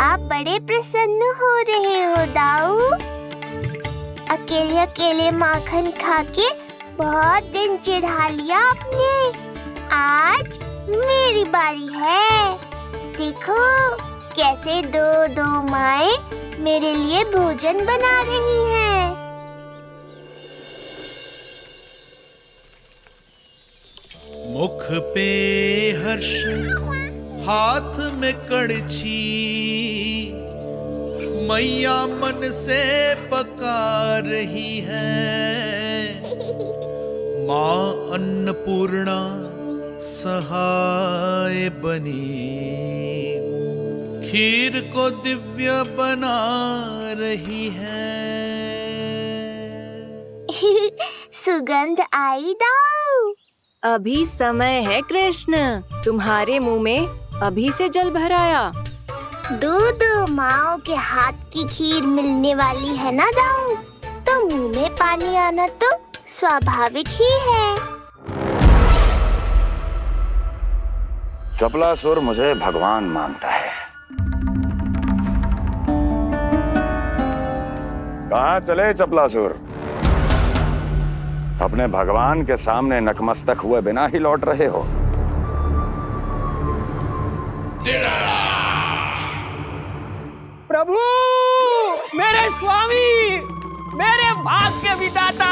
आप बड़े प्रसन्न हो रहे हो दाऊ। अकेले अकेले माखन खा के बहुत दिन चिढ़ा लिया आपने। आज मेरी बारी है। देखो कैसे दो दो माएं मेरे लिए भोजन बना रही हैं। मुख पे हर्ष, हाथ में कड़छी, मैया मन से पका रही है। माँ अन्नपूर्णा सहाय बनी, खीर को दिव्य बना रही है। सुगंध आई दाऊ। अभी समय है कृष्ण, तुम्हारे मुंह में अभी से जल भराया। दो माओ के हाथ की खीर मिलने वाली है ना दाऊ, तो मुंह में पानी आना तो स्वाभाविक ही है। चपलासुर मुझे भगवान मानता है। कहाँ चले चपलासुर? अपने भगवान के सामने नतमस्तक हुए बिना ही लौट रहे हो। प्रभु, मेरे स्वामी, मेरे भाग्य विधाता।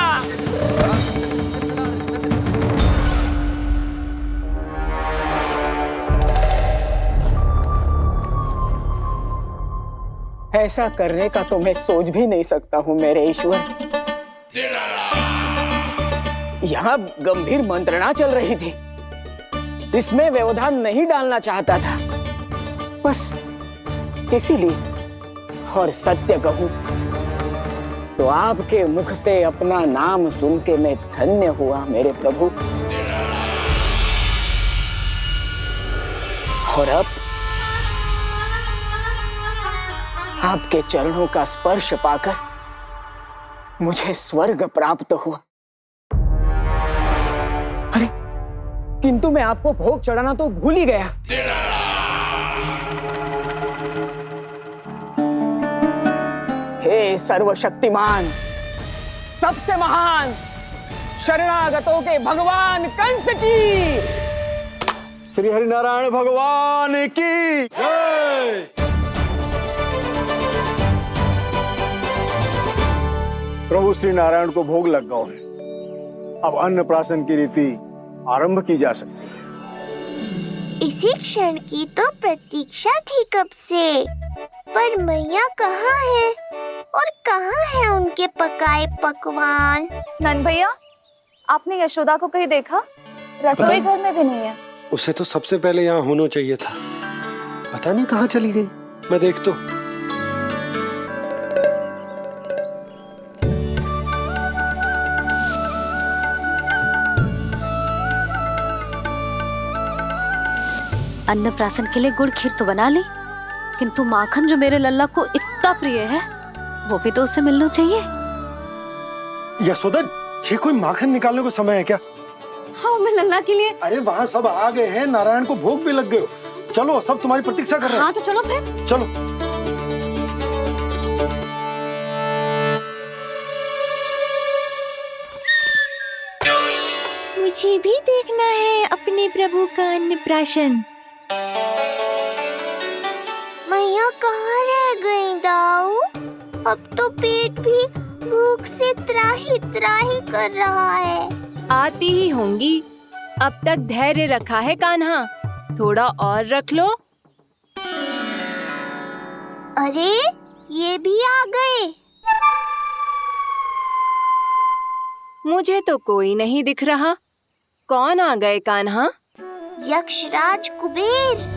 ऐसा करने का तो मैं सोच भी नहीं सकता हूँ मेरे ईश्वर। यहाँ गंभीर मंत्रणा चल रही थी, इसमें व्यवधान नहीं डालना चाहता था, बस इसीलिए। और सत्य कहूं तो आपके मुख से अपना नाम सुन के मैं धन्य हुआ मेरे प्रभु। और अब आपके चरणों का स्पर्श पाकर मुझे स्वर्ग प्राप्त हुआ। अरे किंतु मैं आपको भोग चढ़ाना तो भूल ही गया। हे सर्वशक्तिमान, सबसे महान, शरणागतों के भगवान कंस की, श्री हरिनारायण भगवान की जय। प्रभु श्री नारायण को भोग लग गया है। अब अन्नप्राशन की रीति आरंभ की जा सकती है। इसी क्षण की तो प्रतीक्षा थी कब से, पर मैया कहाँ है और कहाँ है उनके पकाए पकवान? नंद भैया, आपने यशोदा को कहीं देखा? रसोई घर में भी नहीं है। उसे तो सबसे पहले यहाँ होना चाहिए था, पता नहीं कहाँ चली गई। मैं देख तो। अन्नप्राशन के लिए गुड़ खीर तो बना ली, किंतु माखन जो मेरे लल्ला को इतना प्रिय है, वो भी तो उसे मिलना चाहिए। यशोदा जी, कोई माखन निकालने को समय है क्या? हाँ, मैं लल्ला के लिए। अरे वहाँ सब आ गए हैं, नारायण को भोग भी लग गए। चलो, सब तुम्हारी प्रतीक्षा कर रहे हैं। हाँ तो चलो फिर। चलो। मुझे भी देखना है अपने प्रभु का अन्नप्राशन। मैया कहाँ रह गई दाऊ? अब तो पेट भी भूख से त्राही त्राही कर रहा है। आती ही होंगी। अब तक धैर्य रखा है कान्हा, थोड़ा और रख लो। अरे ये भी आ गए। मुझे तो कोई नहीं दिख रहा। कौन आ गए कान्हा? यक्षराज कुबेर।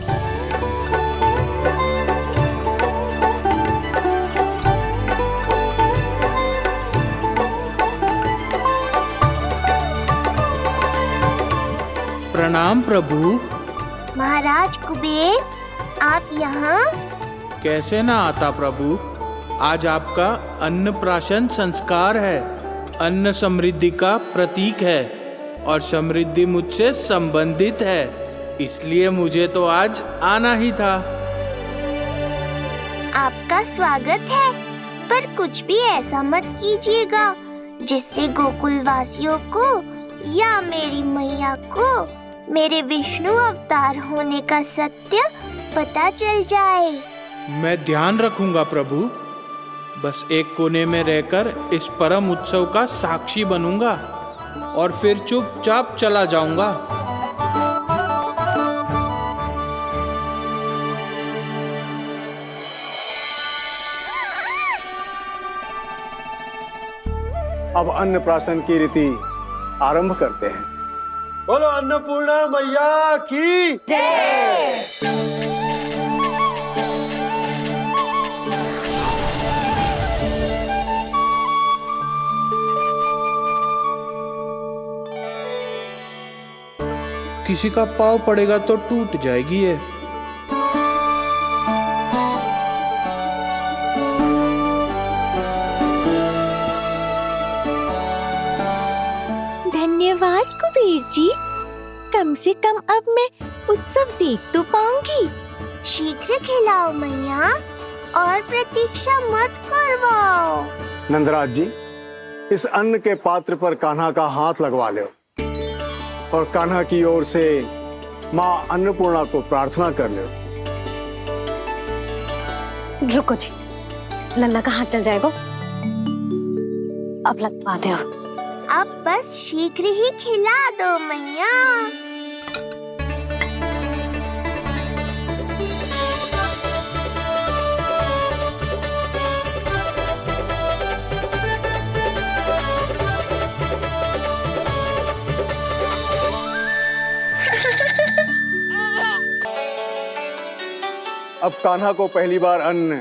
प्रणाम प्रभु। महाराज कुबेर, आप यहाँ? कैसे ना आता प्रभु, आज आपका अन्नप्राशन संस्कार है। अन्न समृद्धि का प्रतीक है और समृद्धि मुझसे संबंधित है, इसलिए मुझे तो आज आना ही था। आपका स्वागत है, पर कुछ भी ऐसा मत कीजिएगा जिससे गोकुल वासियों को या मेरी मैया को मेरे विष्णु अवतार होने का सत्य पता चल जाए। मैं ध्यान रखूंगा प्रभु। बस एक कोने में रहकर इस परम उत्सव का साक्षी बनूंगा और फिर चुपचाप चला जाऊंगा। अब अन्नप्राशन की रीति आरंभ करते हैं। बोलो अन्नपूर्णा मैया की जय। किसी का पाँव पड़ेगा तो टूट जाएगी ये। धन्यवाद कुबेर जी, कम से कम अब मैं उत्सव देख तो पाऊंगी। शीघ्र खिलाओ मैया और प्रतीक्षा मत करवाओ। नंदराज जी, इस अन्न के पात्र पर कान्हा का हाथ लगवा लो और कान्हा की ओर से माँ अन्नपूर्णा को प्रार्थना कर लो। रुको जी, लल्ला का हाथ चल जाएगा, अब लगवा दो। अब बस शीघ्र ही खिला दो मैया। अब कान्हा को पहली बार अन्न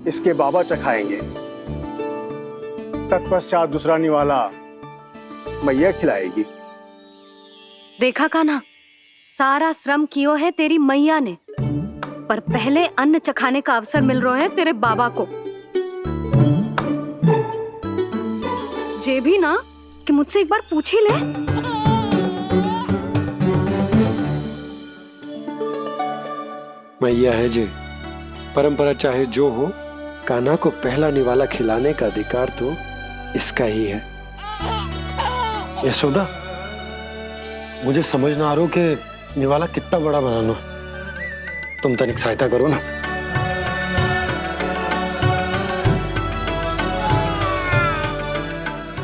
इसके बाबा चखाएंगे, तत्पश्चात दूसरा निवाला मैया खिलाएगी। देखा कान्हा, सारा श्रम कियो है तेरी मैया ने, पर पहले अन्न चखाने का अवसर मिल रहा है तेरे बाबा को। जे भी ना कि मुझसे एक बार पूछ ही ले। मैया है जे, परंपरा चाहे जो हो, कान्हा को पहला निवाला खिलाने का अधिकार तो इसका ही है। यशोदा, मुझे समझ ना आ रहा कि निवाला कितना बड़ा बनाना, तुम तनिक सहायता करो ना।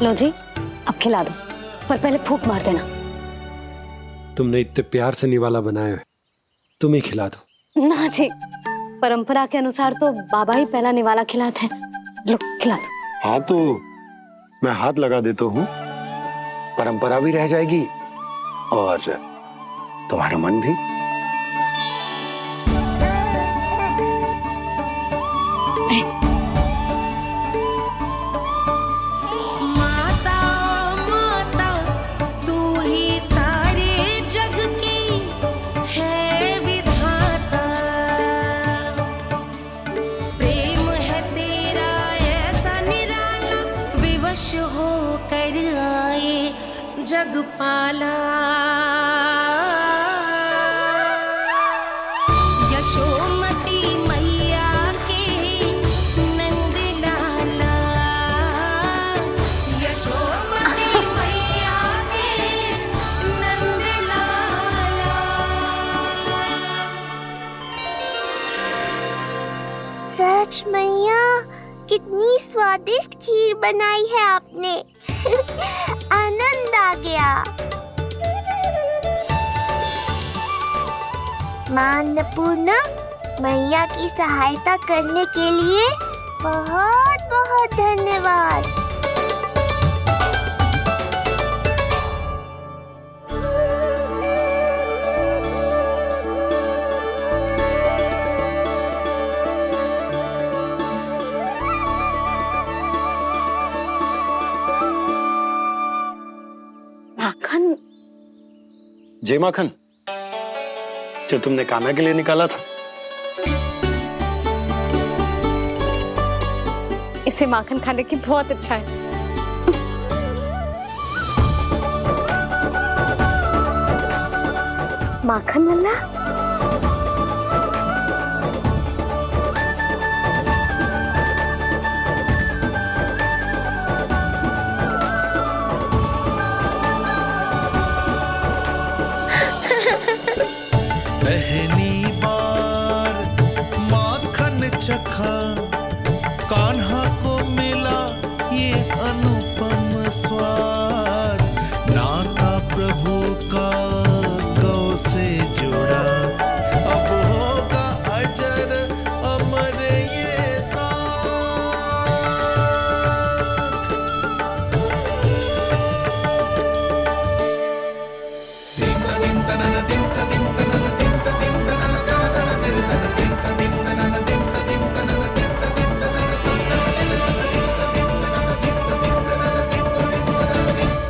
लो जी, अब खिला दो, पर पहले फूंक मार देना। तुमने इतने प्यार से निवाला बनाया है, तुम ही खिला दो। ना जी, परंपरा के अनुसार तो बाबा ही पहला निवाला खिलाते हैं। लो खिला दो। हाँ तो मैं हाथ लगा देता हूँ, परंपरा भी रह जाएगी और तुम्हारा मन भी। माता माता तू ही सारे जग की है विधाता, प्रेम है तेरा ऐसा निराला, विवश हो कर आए जग पाला। यशोमती मैया के नंद लाला, यशोमती मैया के नंद लाला। सच मैया, कितनी स्वादिष्ट खीर बनाई है आपने। आनंद आ गया। मां अन्नपूर्णा, मैया की सहायता करने के लिए बहुत बहुत धन्यवाद। माखन, जय माखन, जो तुमने कान्हा के लिए निकाला था। इसे माखन खाने की बहुत इच्छा है। माखन लल्ला, चखा, कान्हा को मिला ये अनुपम स्वाद। नाता प्रभु का गौ से जुड़ा, अब होगा अजर अमर ये साथ।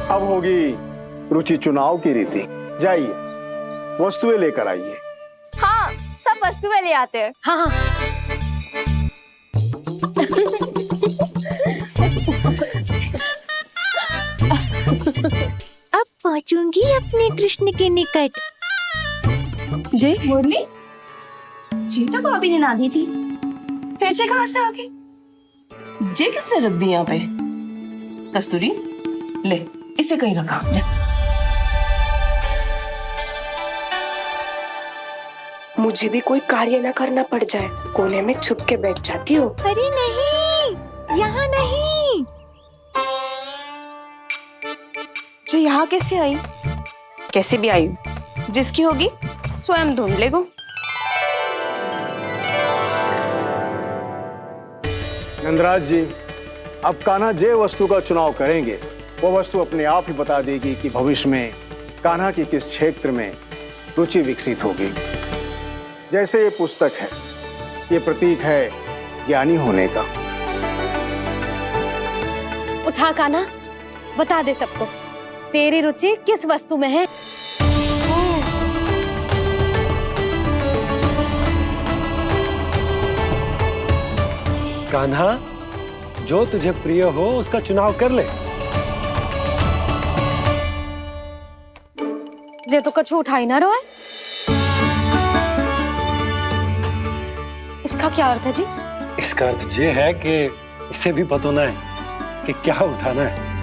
अब होगी रुचि चुनाव की रीति। जाइए, वस्तुएं लेकर आइए। हाँ, सब वस्तुएं ले आते हैं। हाँ हाँ। अब पहुंचूंगी अपने कृष्ण के निकट। जी मुरली, जी तो भाभी ने ना दी थी, फिर से कहाँ से आ गई? जे किसने रख दी यहाँ पे? कस्तूरी, ले इसे कहीं रखा जा। मुझे भी कोई कार्य न करना पड़ जाए, कोने में छुप के बैठ जाती हूँ। अरे नहीं, यहाँ नहीं। जो यहाँ कैसे आई? कैसे भी आई, जिसकी होगी स्वयं ढूंढ लेगा। नंदराज जी, अब कान्हा जे वस्तु का चुनाव करेंगे वो वस्तु अपने आप ही बता देगी कि भविष्य में कान्हा की किस क्षेत्र में रुचि विकसित होगी। जैसे ये पुस्तक है, ये प्रतीक है ज्ञानी होने का। उठा कान्हा, बता दे सबको तेरी रुचि किस वस्तु में है। कान्हा, जो तुझे प्रिय हो उसका चुनाव कर ले। जे तो कछु उठाई ना रोए। इसका क्या अर्थ है जी? इसका अर्थ ये है कि इसे भी पता ना है कि क्या उठाना है।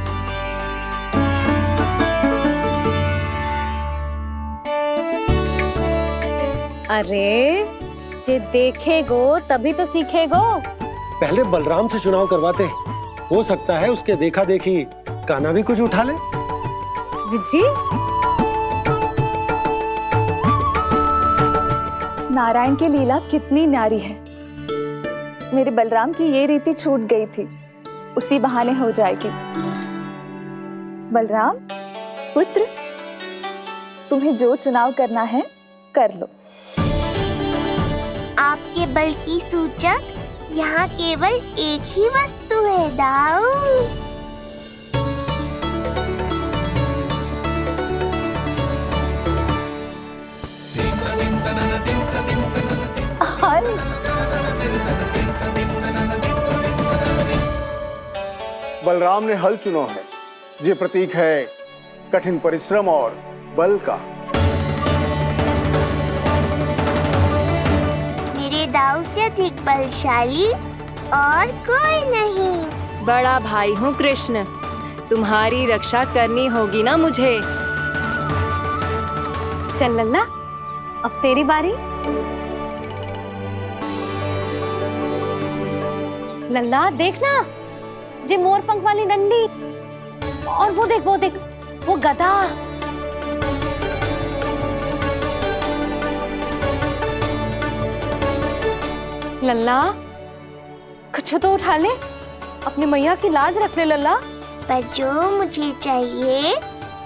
अरे, जे देखेगो तभी तो सीखेगो। पहले बलराम से चुनाव करवाते हैं, हो सकता है उसके देखा देखी कान्हा भी कुछ उठा ले। जिज्जी, नारायण की लीला कितनी न्यारी है। मेरे बलराम की ये रीति छूट गई थी, उसी बहाने हो जाएगी। बलराम पुत्र, तुम्हें जो चुनाव करना है कर लो। आपके बल की सूचक यहाँ केवल एक ही वस्तु है दाऊ। बलराम ने हल चुना है, ये प्रतीक है कठिन परिश्रम और बल का। मेरे दाऊ से अधिक बलशाली और कोई नहीं। बड़ा भाई हूँ कृष्ण, तुम्हारी रक्षा करनी होगी ना मुझे। चल लल्ला, अब तेरी बारी। लल्ला देखना, जे मोर पंख वाली डंडी, और वो देख वो गधा। लल्ला, कुछ तो उठा ले, अपनी मैया की लाज रख ले लल्ला। पर जो मुझे चाहिए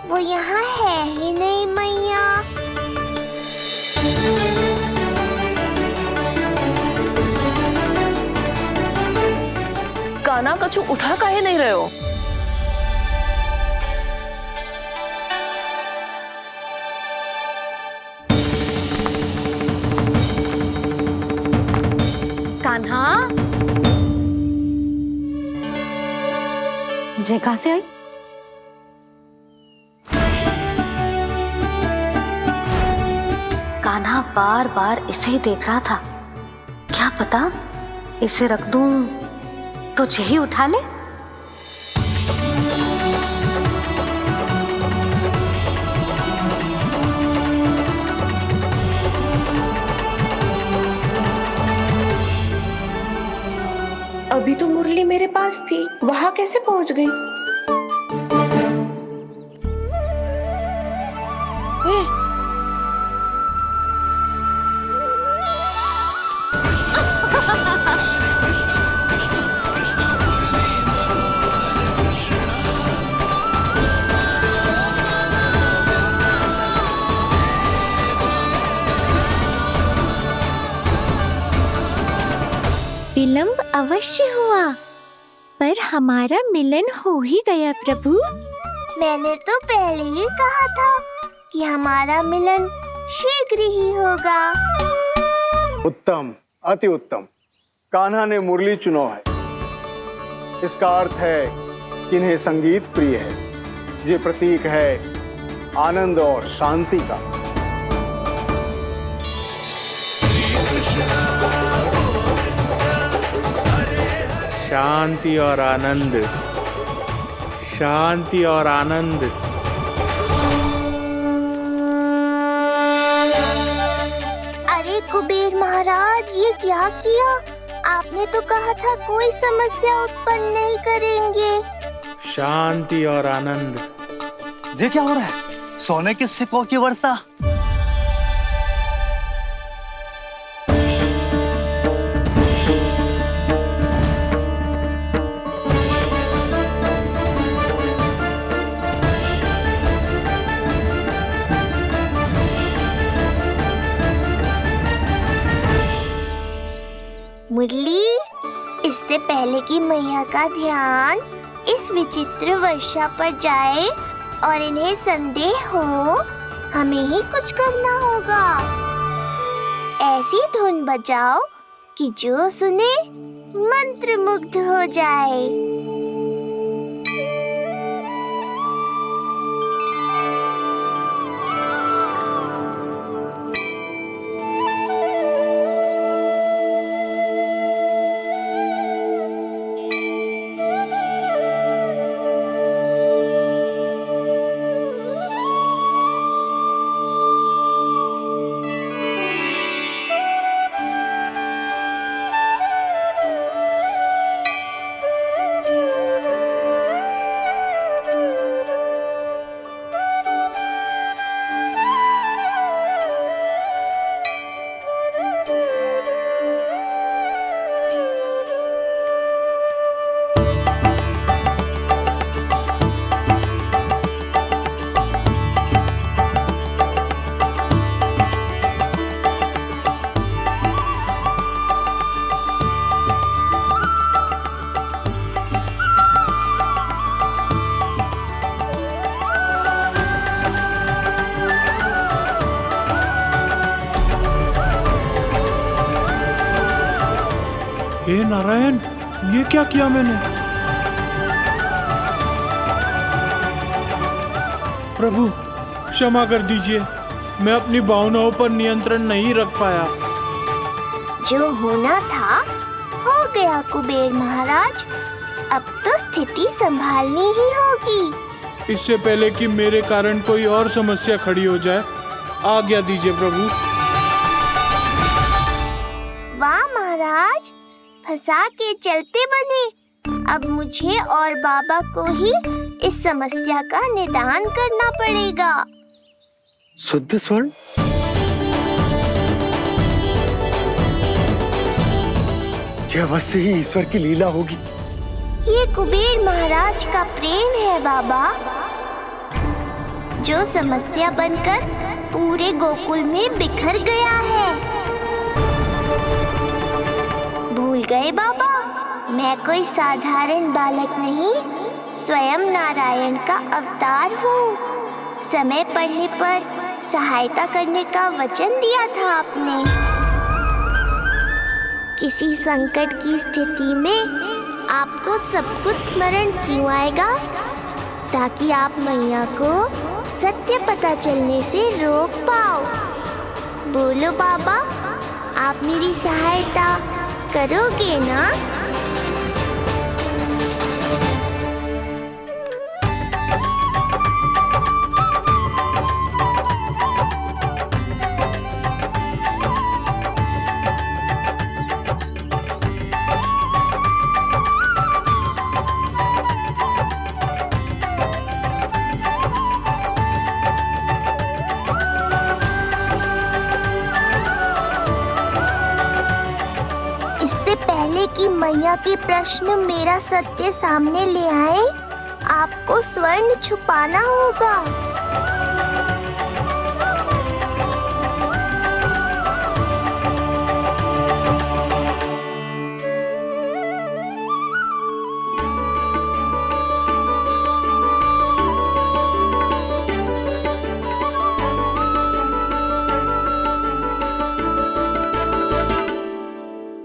वो यहाँ है ही नहीं मैया। कान्हा, कछु उठा काहे नहीं रहे हो? कान्हा, जे कहां से आई? कान्हा बार बार इसे ही देख रहा था। क्या पता इसे रख दूं तो यही उठा ले। अभी तो मुरली मेरे पास थी, वहां कैसे पहुंच गई? विलंब अवश्य हुआ, पर हमारा मिलन हो ही गया प्रभु। मैंने तो पहले ही कहा था कि हमारा मिलन शीघ्र ही होगा। उत्तम, अति उत्तम। कान्हा ने मुरली चुना है, इसका अर्थ है कि इन्हें संगीत प्रिय है। ये प्रतीक है आनंद और शांति का। शांति और आनंद, शांति और आनंद। अरे कुबेर महाराज, ये क्या किया? आपने तो कहा था कोई समस्या उत्पन्न नहीं करेंगे। शांति और आनंद। ये क्या हो रहा है? सोने के सिक्कों की वर्षा। मुरली, इससे पहले कि मैया का ध्यान इस विचित्र वर्षा पर जाए और इन्हें संदेह हो, हमें ही कुछ करना होगा। ऐसी धुन बजाओ कि जो सुने मंत्रमुग्ध हो जाए। हे नारायण, ये क्या किया मैंने? प्रभु क्षमा कर दीजिए, मैं अपनी भावनाओं पर नियंत्रण नहीं रख पाया। जो होना था हो गया कुबेर महाराज, अब तो स्थिति संभालनी ही होगी। इससे पहले कि मेरे कारण कोई और समस्या खड़ी हो जाए, आज्ञा दीजिए प्रभु। वाह महाराज, फंसा के चलते बने। अब मुझे और बाबा को ही इस समस्या का निदान करना पड़ेगा। शुद्ध स्वर्ण? यह अवश्य ही ईश्वर की लीला होगी। ये कुबेर महाराज का प्रेम है बाबा, जो समस्या बनकर पूरे गोकुल में बिखर गया है। भूल गए बाबा, मैं कोई साधारण बालक नहीं, स्वयं नारायण का अवतार हूँ। समय पड़ने पर सहायता करने का वचन दिया था आपने। किसी संकट की स्थिति में आपको सब कुछ स्मरण क्यों आएगा? ताकि आप मैया को सत्य पता चलने से रोक पाओ। बोलो बाबा, आप मेरी सहायता करोगे ना? इससे पहले कि मैया के प्रश्न मेरा सत्य सामने ले आए, आपको स्वर्ण छुपाना होगा।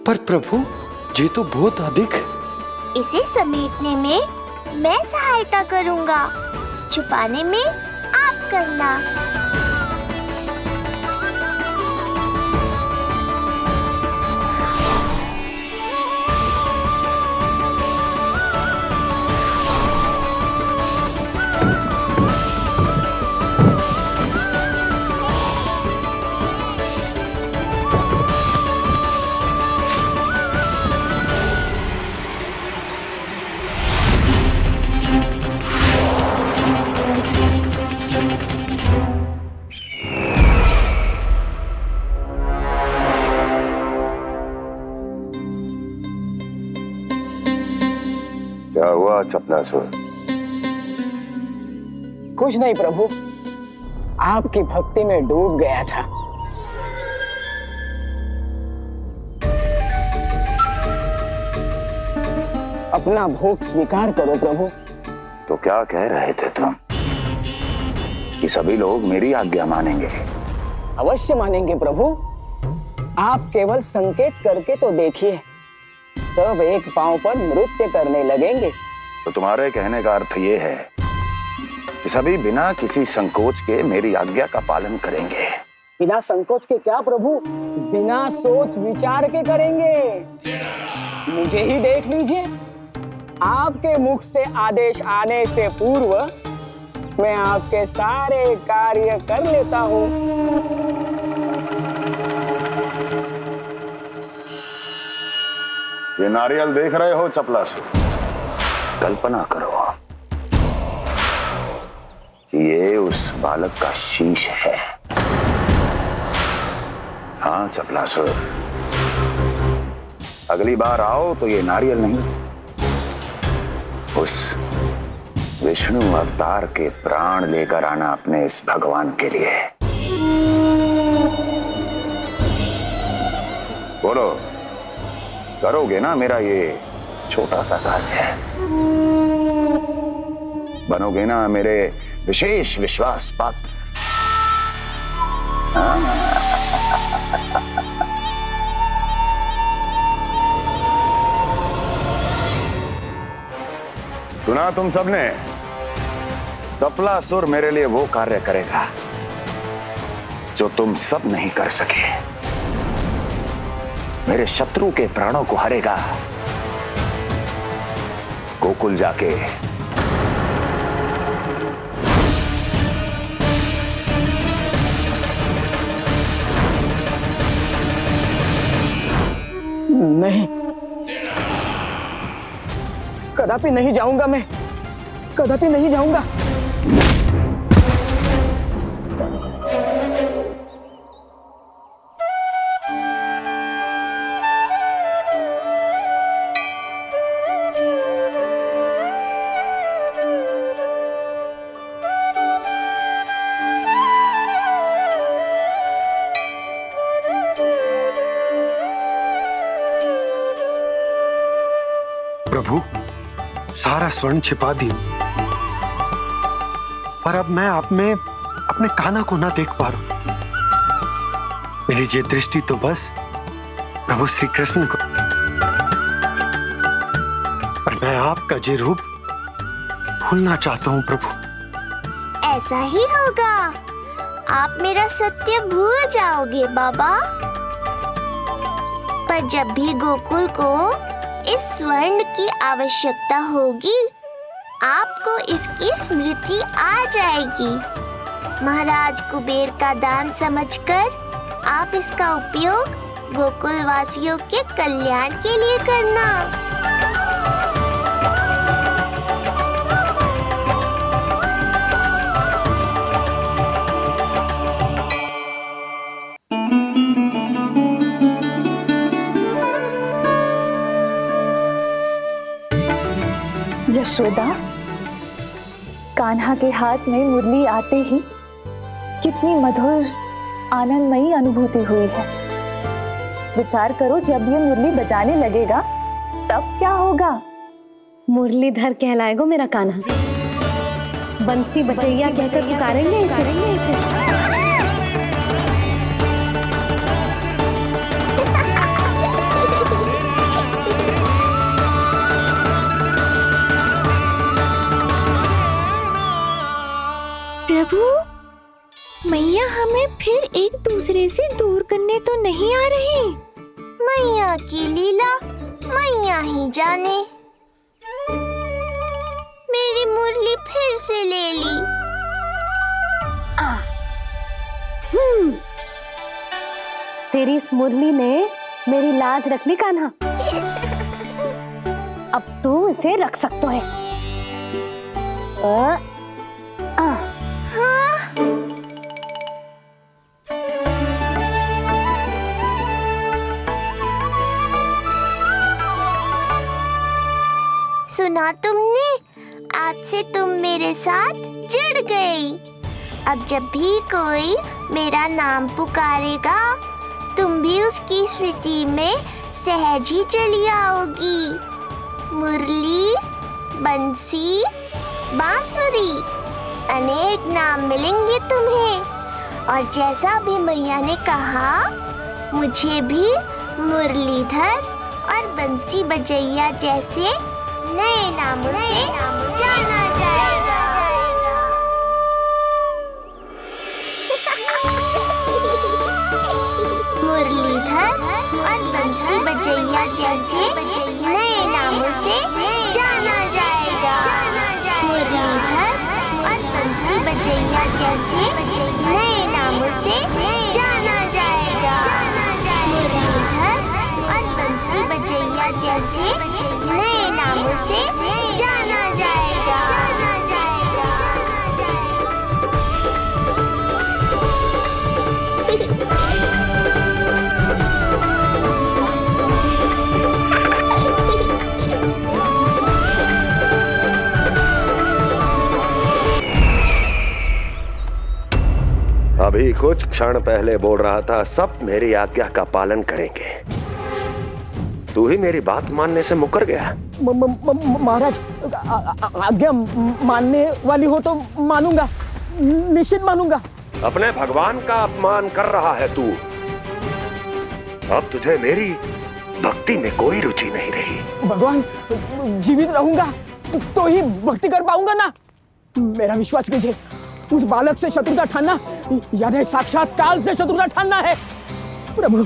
पर प्रभु, ये तो बहुत अधिक। इसे समेटने में मैं सहायता करूंगा, छुपाने में आप करना। क्या हुआ चपलासुर? कुछ नहीं प्रभु, आपकी भक्ति में डूब गया था। अपना भोग स्वीकार करो प्रभु। तो क्या कह रहे थे तुम कि सभी लोग मेरी आज्ञा मानेंगे? अवश्य मानेंगे प्रभु। आप केवल संकेत करके तो देखिए, सब एक पांव पर नृत्य करने लगेंगे। तो तुम्हारे कहने का अर्थ ये है कि सभी बिना किसी संकोच के मेरी आज्ञा का पालन करेंगे? बिना संकोच के क्या प्रभु, बिना सोच विचार के करेंगे। मुझे ही देख लीजिए, आपके मुख से आदेश आने से पूर्व मैं आपके सारे कार्य कर लेता हूँ। ये नारियल देख रहे हो चपलासुर? कल्पना करो कि ये उस बालक का शीश है। हाँ चपलासुर, अगली बार आओ तो ये नारियल नहीं, उस विष्णु अवतार के प्राण लेकर आना अपने इस भगवान के लिए। बोलो, करोगे ना मेरा ये छोटा सा कार्य? बनोगे ना मेरे विशेष विश्वास पात्र? सुना तुम सबने? चपलासुर मेरे लिए वो कार्य करेगा जो तुम सब नहीं कर सके। मेरे शत्रु के प्राणों को हरेगा। गोकुल जाके नहीं, कदापि नहीं जाऊंगा मैं, कदापि नहीं जाऊंगा। प्रभु, सारा स्वर्ण छिपा दी, पर अब मैं आप में अपने कान्हा को ना देख पा रहा हूं। मेरी ये दृष्टि तो बस प्रभु श्री कृष्ण को, पर मैं आपका ये रूप भूलना चाहता हूं प्रभु। ऐसा ही होगा, आप मेरा सत्य भूल जाओगे बाबा। पर जब भी गोकुल को इस स्वर्ण की आवश्यकता होगी, आपको इसकी स्मृति आ जाएगी। महाराज कुबेर का दान समझकर आप इसका उपयोग गोकुल वासियों के कल्याण के लिए करना। यशोदा, कान्हा के हाथ में मुरली आते ही कितनी मधुर आनंदमयी अनुभूति हुई है। विचार करो, जब ये मुरली बजाने लगेगा तब क्या होगा। मुरलीधर कहलाएगा मेरा कान्हा। बंसी बजैया कहकर पुकारेंगे इसे। प्रभु, मैया हमें फिर एक दूसरे से दूर करने तो नहीं आ रही। मैया की लीला मैया ही जाने। मेरी मुरली फिर से ले ली। तेरी इस मुरली ने मेरी लाज रख ली कान्हा। अब तू इसे रख सकता है। हाँ? सुना तुमने? आज से तुम मेरे साथ जुड़ गई। अब जब भी कोई मेरा नाम पुकारेगा, तुम भी उसकी स्मृति में सहज ही चली आओगी। मुरली, बंसी, बांसुरी, अनेक नाम मिलेंगे तुम्हें। और जैसा भी मैया ने कहा, मुझे भी मुरलीधर और बंसी बजैया जैसे नए नामों से जाना जाएगा। मुरलीधर और बंसी बजैया जैसे नए नामों से जाना जाएगा। मुरलीधर और बंसी बजैया जैसे नए नामों से जाना जाएगा। मुरलीधर और बंसी बजैया जैसे नए नामों से जाना जाएगा। अभी कुछ क्षण पहले बोल रहा था सब मेरी आज्ञा का पालन करेंगे। तू ही मेरी बात मानने से मुकर गया। महाराज, आज्ञा मानने वाली हो तो मानूंगा, निश्चित मानूंगा। अपने भगवान का अपमान कर रहा है तू। अब तुझे मेरी भक्ति में कोई रुचि नहीं रही। भगवान, जीवित रहूंगा तो ही भक्ति कर पाऊंगा ना। मेरा विश्वास कीजिए, उस बालक से शत्रुता ठानना याद है, साक्षात काल से शत्रुता ठानना है। प्रभु,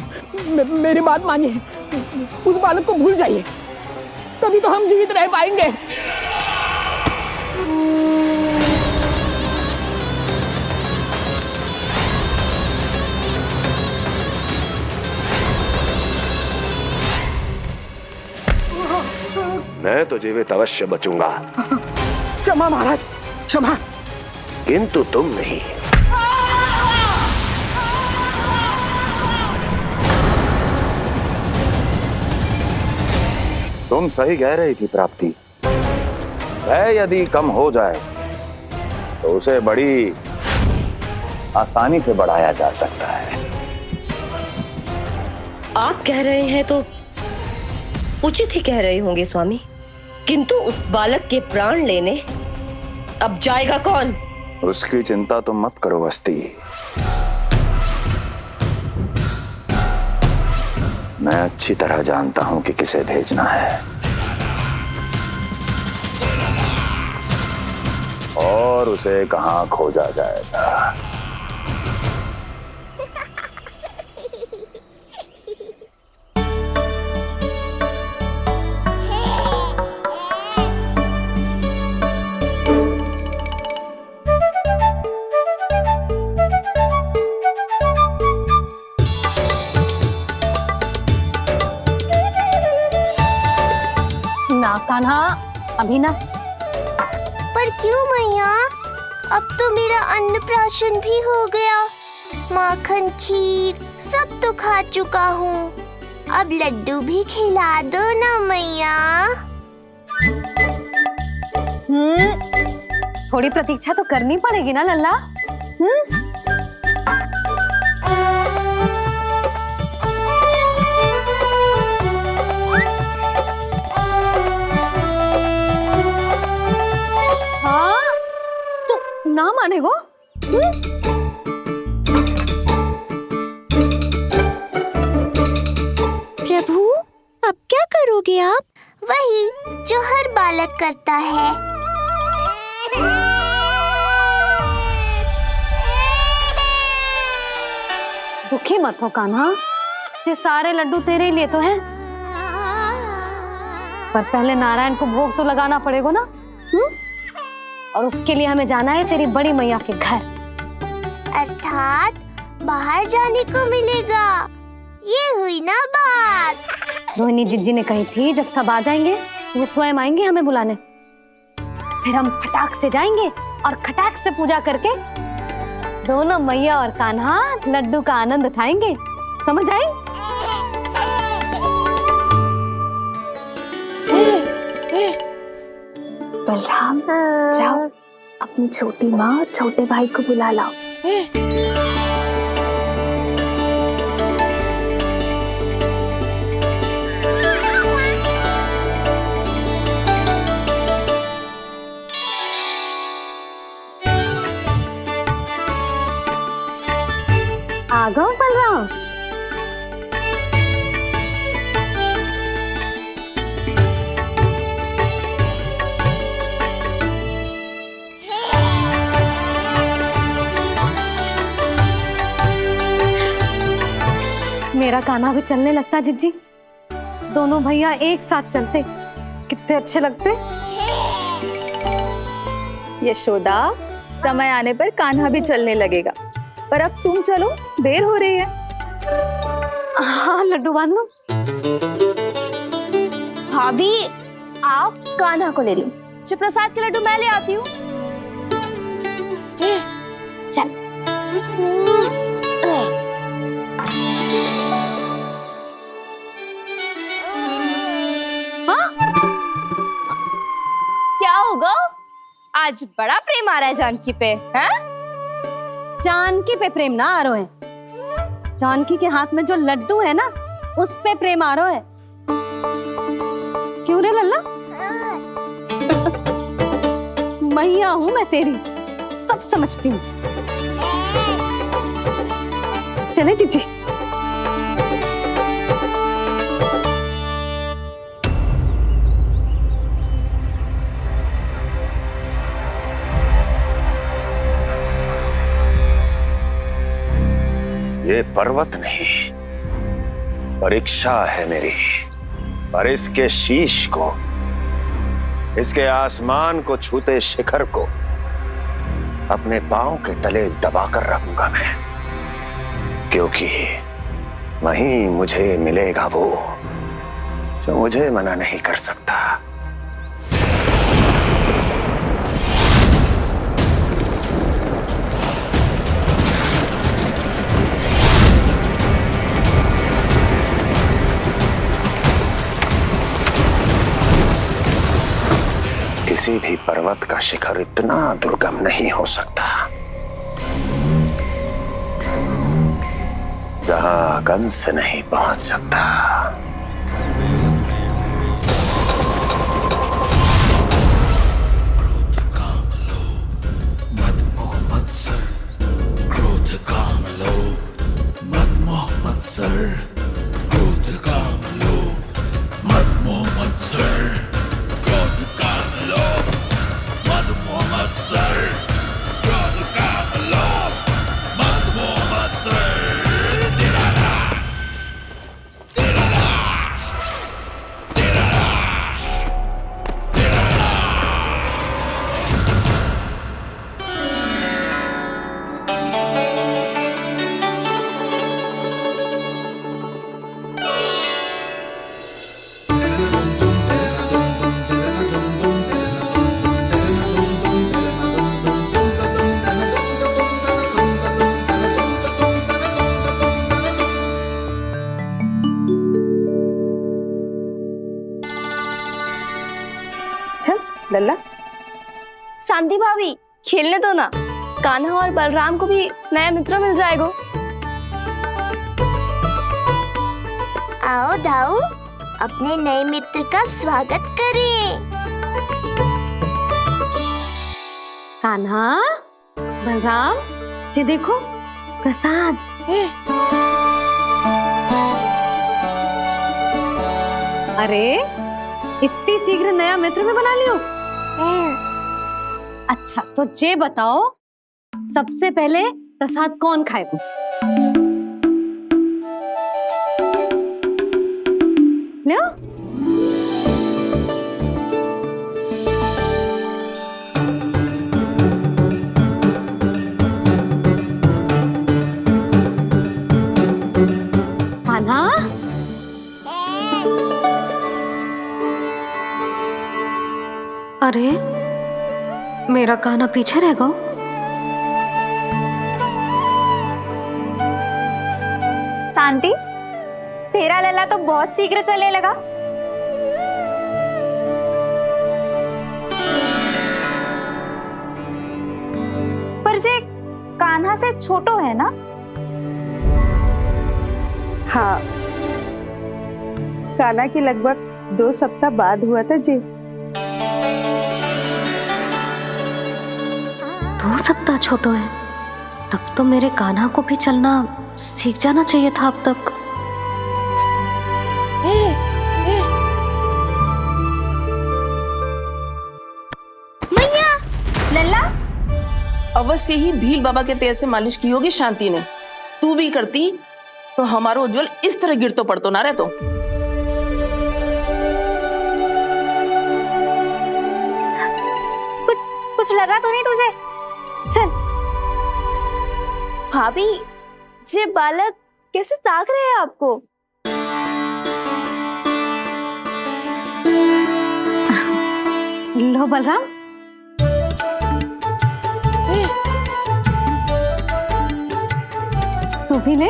मेरी बात मानिए, उस बालक को भूल जाइए, तभी तो हम जीवित रह पाएंगे। मैं तो जीवित अवश्य बचूंगा। क्षमा महाराज, क्षमा। किंतु तुम नहीं। तुम सही कह रही थी प्राप्ति। है यदि कम हो जाए तो उसे बड़ी आसानी से बढ़ाया जा सकता है। आप कह रहे हैं तो उचित ही कह रहे होंगे स्वामी, किंतु उस बालक के प्राण लेने अब जाएगा कौन? उसकी चिंता तुम मत करो वस्ती। मैं अच्छी तरह जानता हूं कि किसे भेजना है और उसे कहां खोजा जाएगा। कान्हा, अभी ना। पर क्यों मैया? अब तो मेरा अन्नप्राशन भी हो गया। माखन, खीर सब तो खा चुका हूँ। अब लड्डू भी खिला दो ना मैया। थोड़ी प्रतीक्षा तो करनी पड़ेगी ना लल्ला। हाँ, तो ना मानेगो? प्रभु, अब क्या करोगे आप? वही जो हर बालक करता है। दुखी मत हो कान्हा, ये सारे लड्डू तेरे लिए तो हैं। पर पहले नारायण को भोग तो लगाना पड़ेगा ना। और उसके लिए हमें जाना है तेरी बड़ी मैया के घर। अर्थात बाहर जाने को मिलेगा, ये हुई ना बात। रोहिणी जिज्जी ने कही थी जब सब आ जाएंगे वो स्वयं आएंगे हमें बुलाने। फिर हम फटाक से जाएंगे और खटाक से पूजा करके दोनों मैया और कान्हा लड्डू का आनंद उठाएंगे। समझ आई? बलराम, जाओ अपनी छोटी माँ और छोटे भाई को बुला लाओ। आ गओ बलराम। मेरा कान्हा भी चलने लगता जिज्जी। दोनों भैया एक साथ चलते कितने अच्छे लगते। यशोदा, समय आने पर कान्हा भी चलने लगेगा, पर अब तुम चलो, देर हो रही है। हाँ, लड्डू बांध लो। भाभी, आप कान्हा को ले लो, शिवप्रसाद के लड्डू मैं ले आती हूँ। चल। हाँ? क्या होगा? आज बड़ा प्रेम आ रहा है जानकी पे, हैं? जानकी पे प्रेम ना आ रहा है, जानकी के हाथ में जो लड्डू है ना उस पे प्रेम आ रहा है। क्यों रे लल्ला? मैया हूं मैं तेरी, सब समझती हूँ। चले जीजी। ये पर्वत नहीं, परीक्षा है मेरी। पर इसके शीश को, इसके आसमान को छूते शिखर को अपने पांव के तले दबाकर रखूंगा मैं, क्योंकि वहीं मुझे मिलेगा वो जो मुझे मना नहीं कर सकता। किसी भी पर्वत का शिखर इतना दुर्गम नहीं हो सकता जहां कंस नहीं पहुंच सकता। क्रोध काम लोभ मद मोह मत्सर, क्रोध काम लोभ मद मोह मत्सर, क्रोध काम लोभ मद मोह मत्सर, क्रोध काम लोभ मद मोह मत्सर। चल लल्ला, शांति भाभी खेलने दो ना, कान्हा और बलराम को भी नया मित्र मिल जाएगा। आओ दाऊ, अपने नए मित्र का स्वागत करें। कान्हा, बलराम, ये देखो प्रसाद। अरे इतनी शीघ्र नया मित्र में बना लियो? अच्छा तो ये बताओ, सबसे पहले प्रसाद कौन खाएगा? लो। कान्हा, अरे मेरा कान्हा पीछे रह गया। शांति, तेरा लल्ला तो बहुत शीघ्र चलने लगा। पर जे कान्हा से छोटो है ना? हाँ, कान्हा की लगभग 2 सप्ताह बाद हुआ था जी। 2 सप्ताह छोटो है, तब तो मेरे कान्हा को भी चलना सीख जाना चाहिए था अब तक। मैया, लल्ला, अवश्य ही भील बाबा के तेल से मालिश की होगी शांति ने। तू भी करती तो हमारा उज्जवल इस तरह गिर तो पड़तो ना रहतो। कुछ लगा तो नहीं तुझे? चल। भाभी, ये बालक कैसे ताक रहे हैं आपको? लो बलराम, तू भी ले।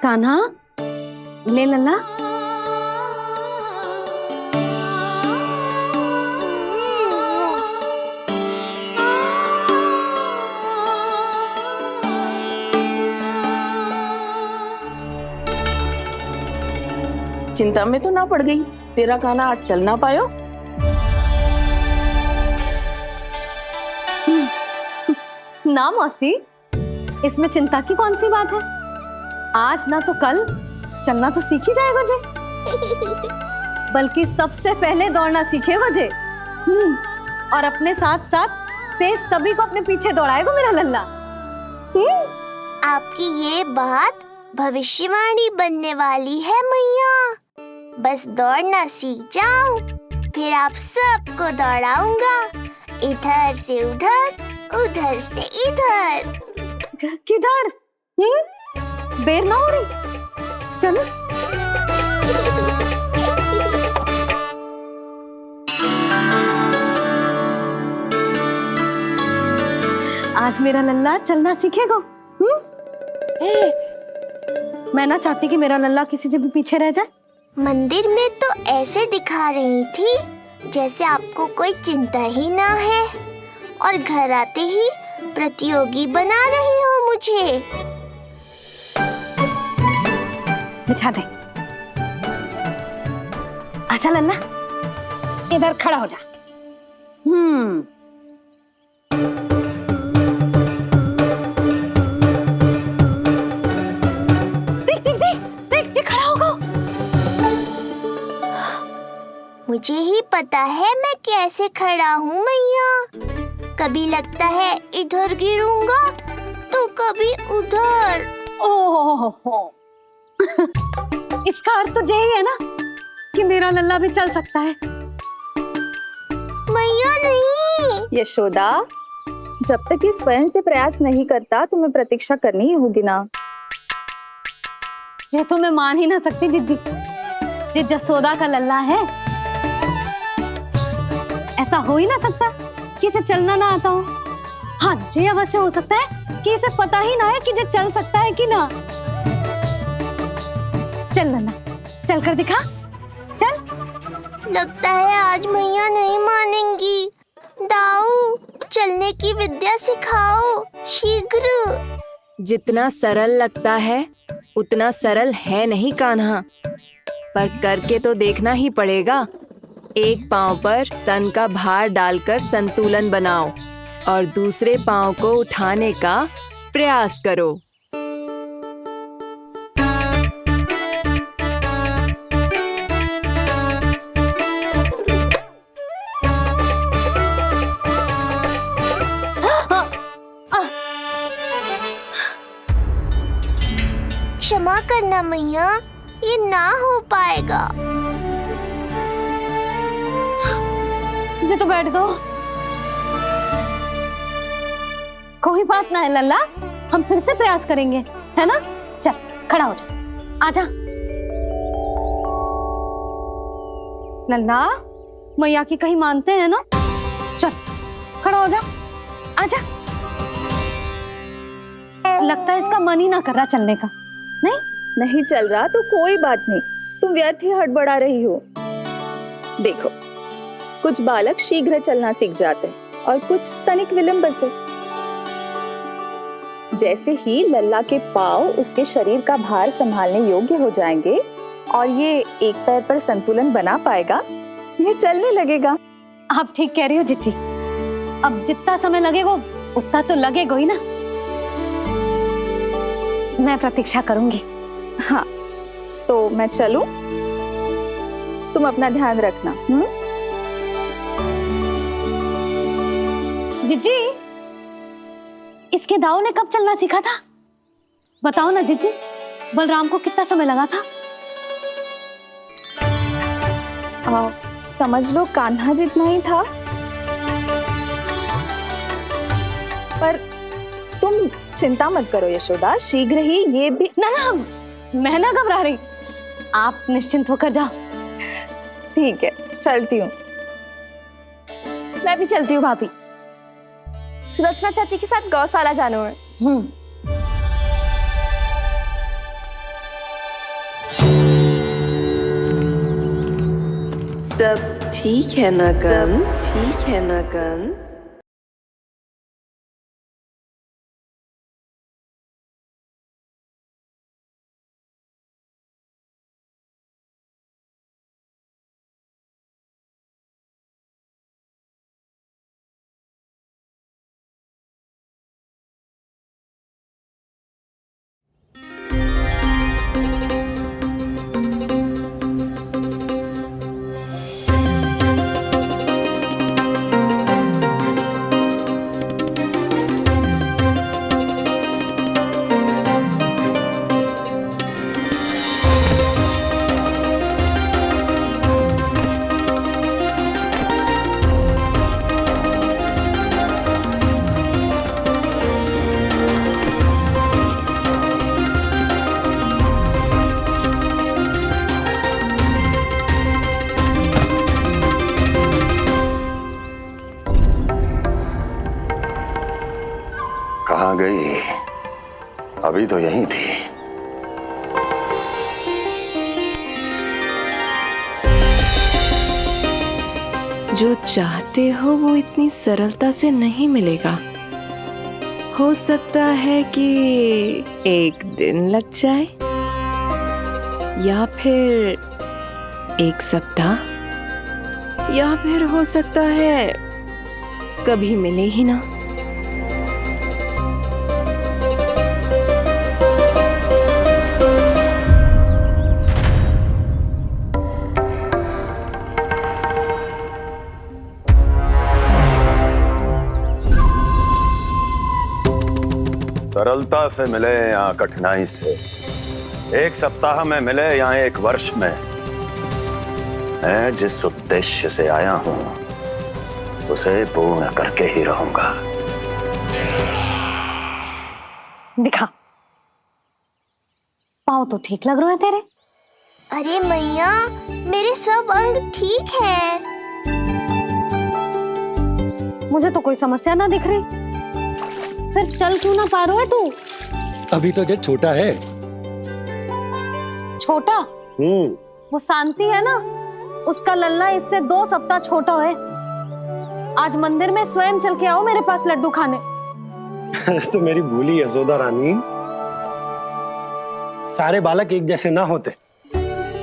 कान्हा, ले लल्ला। चिंता में तो ना पड़ गई, तेरा कान्हा आज चल ना पायो। ना मौसी, इसमें चिंता की कौन सी बात है? आज ना तो कल चलना तो सीख ही जाएगा जे। बल्कि सबसे पहले दौड़ना सीखेगा जे। और अपने साथ साथ से सभी को अपने पीछे दौड़ाएगा मेरा लल्ला। आपकी ये बात भविष्यवाणी बनने वाली है मैया। बस दौड़ना सीख जाओ, फिर आप सबको दौड़ाऊंगा, इधर से उधर, उधर से इधर। किधर? देर ना हो रही, चलो। आज मेरा लल्ला चलना सीखेगा। मैं ना चाहती कि मेरा लल्ला किसी से भी पीछे रह जाए। मंदिर में तो ऐसे दिखा रही थी जैसे आपको कोई चिंता ही ना है, और घर आते ही प्रतियोगी बना रही हो मुझे। बिछा दे। आजा लल्ला, इधर खड़ा हो जा। देख खड़ा होगा। मुझे ही पता है मैं कैसे खड़ा हूँ मैया। कभी लगता है इधर गिरूंगा तो कभी उधर। ओह, इसका अर्थ तो यही है ना कि मेरा लल्ला भी चल सकता है। मैया नहीं। यशोदा, जब तक ये स्वयं से प्रयास नहीं करता तुम्हें प्रतीक्षा करनी ही होगी ना। ये तो मैं मान ही ना सकती जिद्दी, ये जसोदा का लल्ला है। ऐसा हो ही ना सकता कि इसे चलना ना आता हो। हाँ, ये अवश्य हो सकता है कि इसे पता ही ना है कि ये चल सकता है कि ना। चल लल्ला, चल कर दिखा, चल। लगता है आज मैया नहीं मानेंगी। दाऊ, चलने की विद्या सिखाओ शीघ्र। जितना सरल लगता है उतना सरल है नहीं कान्हा, पर करके तो देखना ही पड़ेगा। एक पांव पर तन का भार डालकर संतुलन बनाओ और दूसरे पांव को उठाने का प्रयास करो। क्षमा करना मैया, ये ना हो पाएगा। जी तो बैठ दो। कोई बात ना है लल्ला, हम फिर से प्रयास करेंगे, है ना? चल खड़ा हो जा, आजा। लल्ला, मैया की कहीं मानते हैं ना? चल खड़ा हो जा, आजा। लगता है इसका मन ही ना कर रहा चलने का। नहीं चल रहा तो कोई बात नहीं, तुम व्यर्थ ही हड़बड़ा रही हो। देखो, कुछ बालक शीघ्र चलना सीख जाते हैं और कुछ तनिक विलंब से। जैसे ही लल्ला के पांव उसके शरीर का भार संभालने योग्य हो जाएंगे और ये एक पैर पर संतुलन बना पाएगा, ये चलने लगेगा। आप ठीक कह रही हो जिज्जी। अब जितना समय लगेगा उतना तो लगेगा ही ना। मैं प्रतीक्षा करूंगी। हाँ, तो मैं चलूं? तुम अपना ध्यान रखना। जिज्जी, इसके दाऊ ने कब चलना सीखा था? बताओ ना जिज्जी, बलराम को कितना समय लगा था? समझ लो कान्हा जितना ही था। पर तुम चिंता मत करो यशोदा, शीघ्र ही ये भी। ना, मैं ना घबरा रही, आप निश्चिंत होकर जाओ। ठीक है, चलती हूँ। मैं भी चलती हूँ भाभी। सुलोचना चाची के साथ गौशाला जाना है। सब ठीक है ना कंस? ठीक है ना कंस? कहाँ गई? अभी तो यहीं थी। जो चाहते हो वो इतनी सरलता से नहीं मिलेगा। हो सकता है कि एक दिन लग जाए या फिर एक सप्ताह, या फिर हो सकता है कभी मिले ही ना। सरलता से मिले या कठिनाई से, एक सप्ताह में मिले या एक वर्ष में, मैं जिस उद्देश्य से आया हूं उसे पूर्ण करके ही रहूंगा। दिखा, पाँव तो ठीक लग रहे हैं तेरे। अरे मैया, मेरे सब अंग ठीक है। मुझे तो कोई समस्या ना दिख रही। फिर चल क्यों ना पा रहा है तू? अभी तो जब छोटा है। छोटा? वो शांति है ना, उसका लल्ला इससे 2 सप्ताह छोटा है। आज मंदिर में स्वयं चल के आओ मेरे पास लड्डू खाने। तो मेरी भूली यशोदा रानी, सारे बालक एक जैसे ना होते,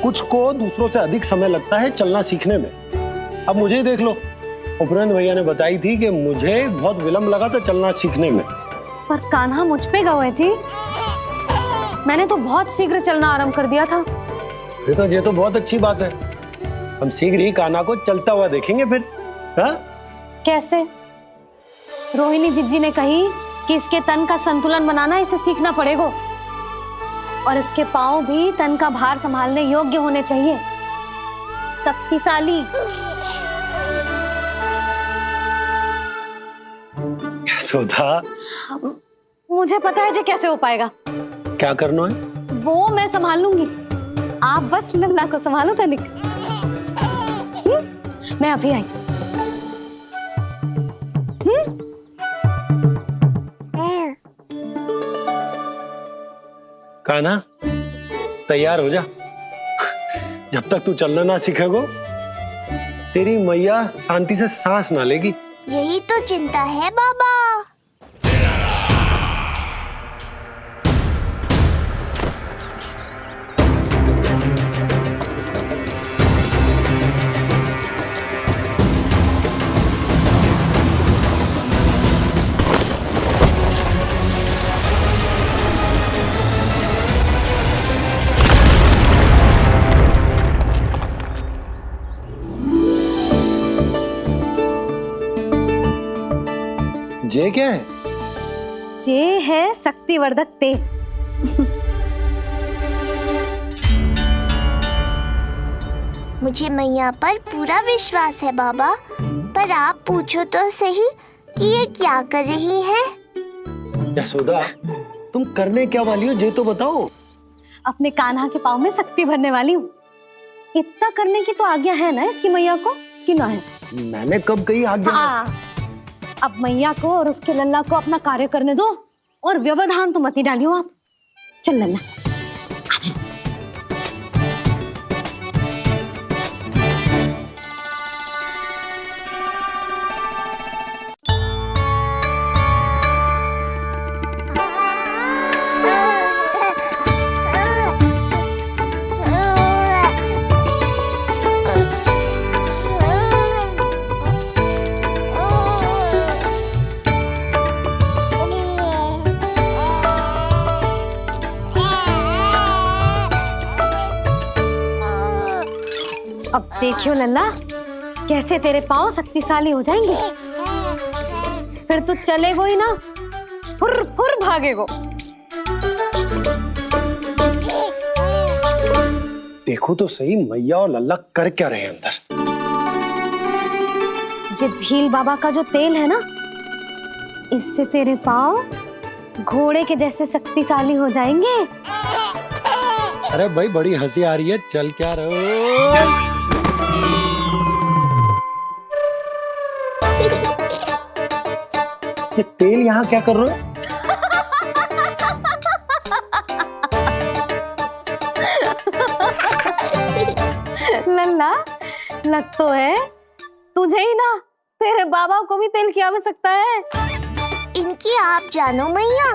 कुछ को दूसरों से अधिक समय लगता है चलना सीखने में। अब मुझे ही देख लो, उपरांत भैया ने बताई थी कि मुझे बहुत विलंब लगा था चलना सीखने में। पर कान्हा मुझ पे गए थी, मैंने तो बहुत शीघ्र चलना आरंभ कर दिया था। ये तो बहुत अच्छी बात है। हम शीघ्र ही कान्हा को चलता हुआ देखेंगे फिर। हाँ? कैसे? रोहिणी जिज्जी ने कही कि इसके तन का संतुलन बनाना इसे सीखना पड़ेगा और इसके पांव भी तन का भार संभालने योग्य होने चाहिए, शक्तिशाली। यशोदा, मुझे पता है जी कैसे हो पाएगा। क्या करना है? वो मैं संभाल लूंगी, आप बस लल्ला को संभालो तनिक। मैं अभी आई। कान्हा, तैयार हो जा। जब तक तू चलना ना सीखेगो, तेरी मैया शांति से सांस ना लेगी। यही तो चिंता है बाबा। जे क्या है? जे है शक्तिवर्धक तेल। मुझे मैया पर पूरा विश्वास है बाबा, पर आप पूछो तो सही कि ये क्या कर रही है। यशोदा, तुम करने क्या वाली हो ये तो बताओ। अपने कान्हा के पाँव में शक्ति भरने वाली हूँ। इतना करने की तो आज्ञा है ना इसकी मैया को, कि ना है? मैंने कब कही आज्ञा? हाँ, अब मैया को और उसके लल्ला को अपना कार्य करने दो और व्यवधान तो मत ही डालियो आप। चल लल्ला, आजा। अब देखियो लल्ला, कैसे तेरे पांव शक्तिशाली हो जाएंगे। फिर तू चलेगो ही ना, फुर फुर भागेगो। देखो तो सही, मैया और लल्ला कर क्या रहे हैं अंदर। ये भील बाबा का जो तेल है ना, इससे तेरे पांव घोड़े के जैसे शक्तिशाली हो जाएंगे। अरे भाई, बड़ी हंसी आ रही है, चल क्या रहे। ये तेल यहाँ क्या कर रहे हो? लल्ला, लग तो है तुझे ही ना, तेरे बाबा को भी तेल की आवश्यकता है। इनकी आप जानो मैया,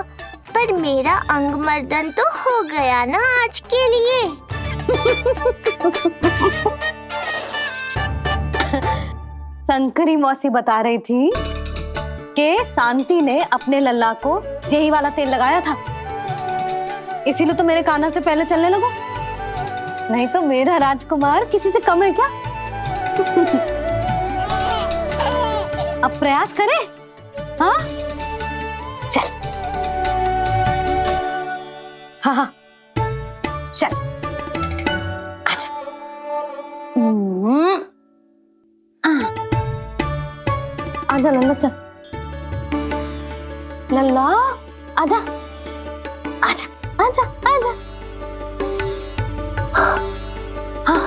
पर मेरा अंग मर्दन तो हो गया ना आज के लिए। शंकरी मौसी बता रही थी कि शांति ने अपने लल्ला को यही वाला तेल लगाया था, इसीलिए तो मेरे कान्हा से पहले चलने लगो। नहीं तो मेरा राजकुमार किसी से कम है क्या? अब प्रयास करें? हाँ, चल। हाँ, चल, आजा। आजा लल्ला, चल लल्ला, आजा आजा आजा आजा। हाँ,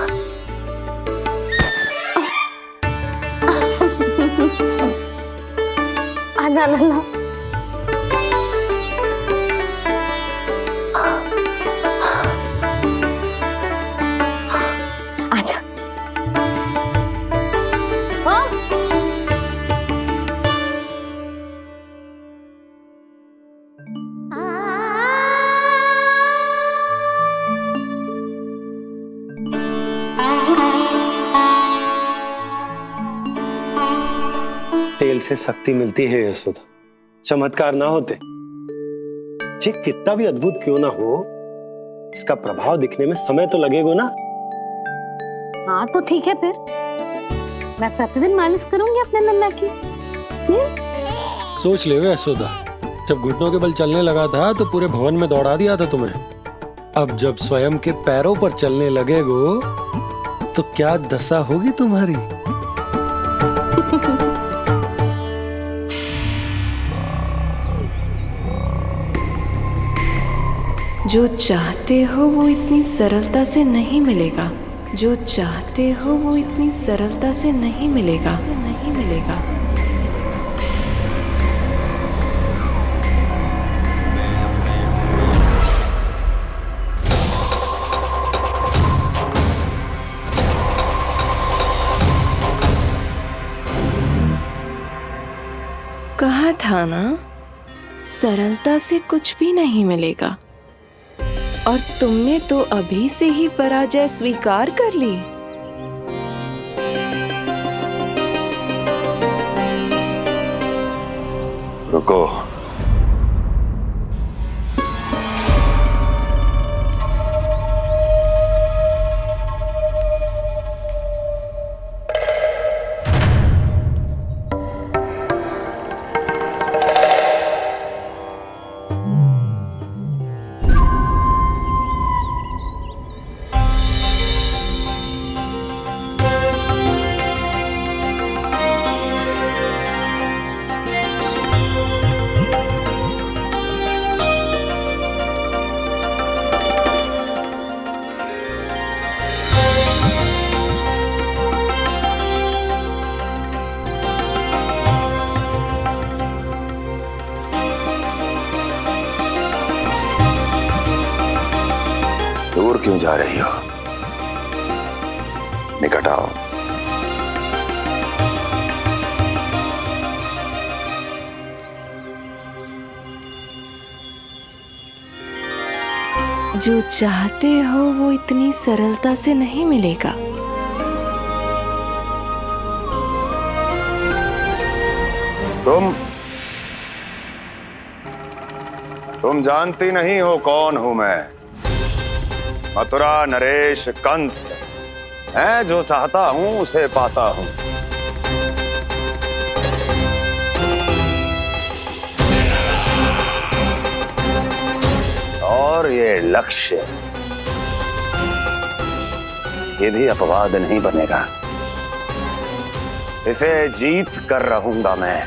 आजा लल्ला। आजा। तेल से शक्ति मिलती है यशोदा। चमत्कार ना होते, जी कितना भी अद्भुत क्यों ना हो, इसका प्रभाव दिखने में समय तो लगेगा ना। हाँ तो ठीक है, फिर मैं प्रतिदिन मालिश करूंगी अपने नन्ना की। सोच ले यशोदा, जब घुटनों के बल चलने लगा था तो पूरे भवन में दौड़ा दिया था तुम्हें। अब जब स्वयं के पैरों पर चलने लगेगो तो क्या दशा होगी तुम्हारी। जो चाहते हो वो इतनी सरलता से नहीं मिलेगा। जो चाहते हो वो इतनी सरलता से नहीं मिलेगा। कहा था ना, सरलता से कुछ भी नहीं मिलेगा। और तुमने तो अभी से ही पराजय स्वीकार कर ली। रुको, दूर क्यों जा रही हो? निकट आओ। जो चाहते हो वो इतनी सरलता से नहीं मिलेगा। तुम जानती नहीं हो कौन हूं मैं। मथुरा नरेश कंस है, जो चाहता हूं उसे पाता हूं। और ये लक्ष्य, ये भी अपवाद नहीं बनेगा। इसे जीत कर रहूंगा मैं।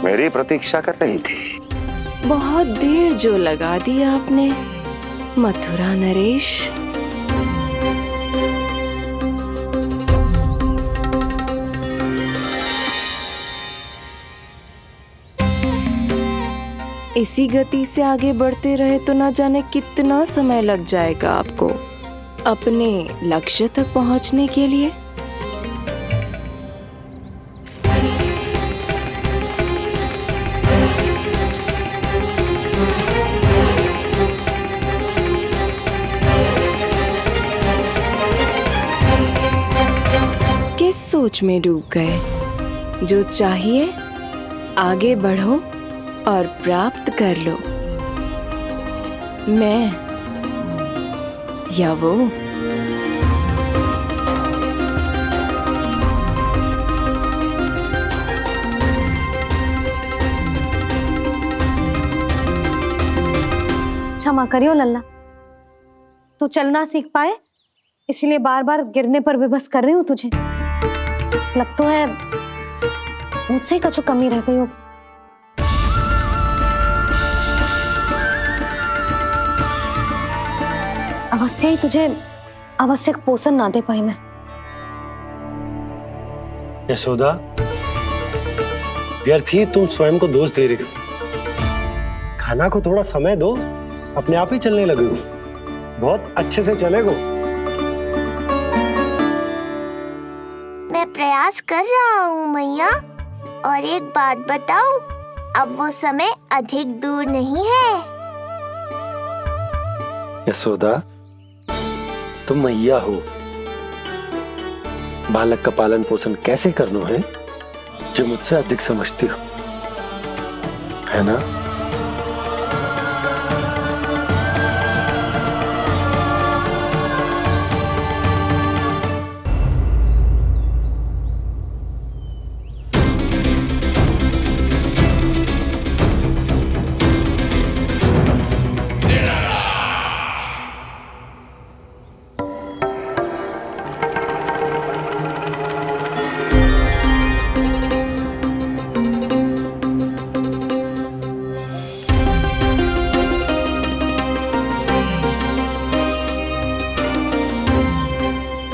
मेरी प्रतीक्षा कर रही थी। बहुत देर जो लगा दी आपने मथुरा नरेश। इसी गति से आगे बढ़ते रहे तो ना जाने कितना समय लग जाएगा आपको अपने लक्ष्य तक पहुंचने के लिए। सोच में डूब गए। जो चाहिए आगे बढ़ो और प्राप्त कर लो। मैं या वो। क्षमा करियो लल्ला, तू चलना सीख पाए इसलिए बार बार गिरने पर विवश कर रही हूँ तुझे। लगता है मुझसे कछु कमी रह गई हो। अवश्य ही तुझे आवश्यक पोषण ना दे पाई मैं। यशोदा, व्यर्थ ही तुम स्वयं को दोष दे रही हो। खाना को थोड़ा समय दो, अपने आप ही चलने लगेगो, बहुत अच्छे से चलेगो। मैं प्रयास कर रहा हूँ मैया। और एक बात बताऊं, अब वो समय अधिक दूर नहीं है। यशोदा, तुम मैया हो। बालक का पालन पोषण कैसे करना है जो मुझसे अधिक समझती हो, है ना?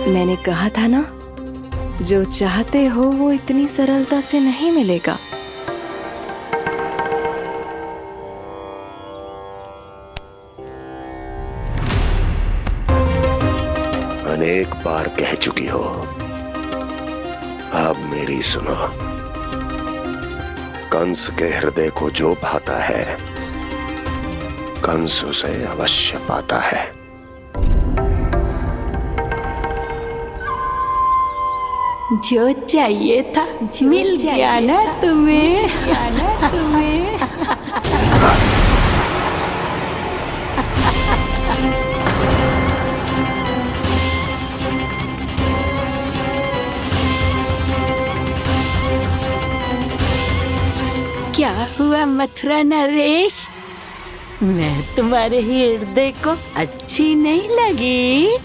मैंने कहा था ना, जो चाहते हो वो इतनी सरलता से नहीं मिलेगा। अनेक बार कह चुकी हो, अब मेरी सुनो। कंस के हृदय को जो भाता है, कंस उसे अवश्य पाता है। जो चाहिए था मिल गया ना तुम्हें। क्या हुआ मथुरा नरेश, मैं तुम्हारे हृदय को अच्छी नहीं लगी?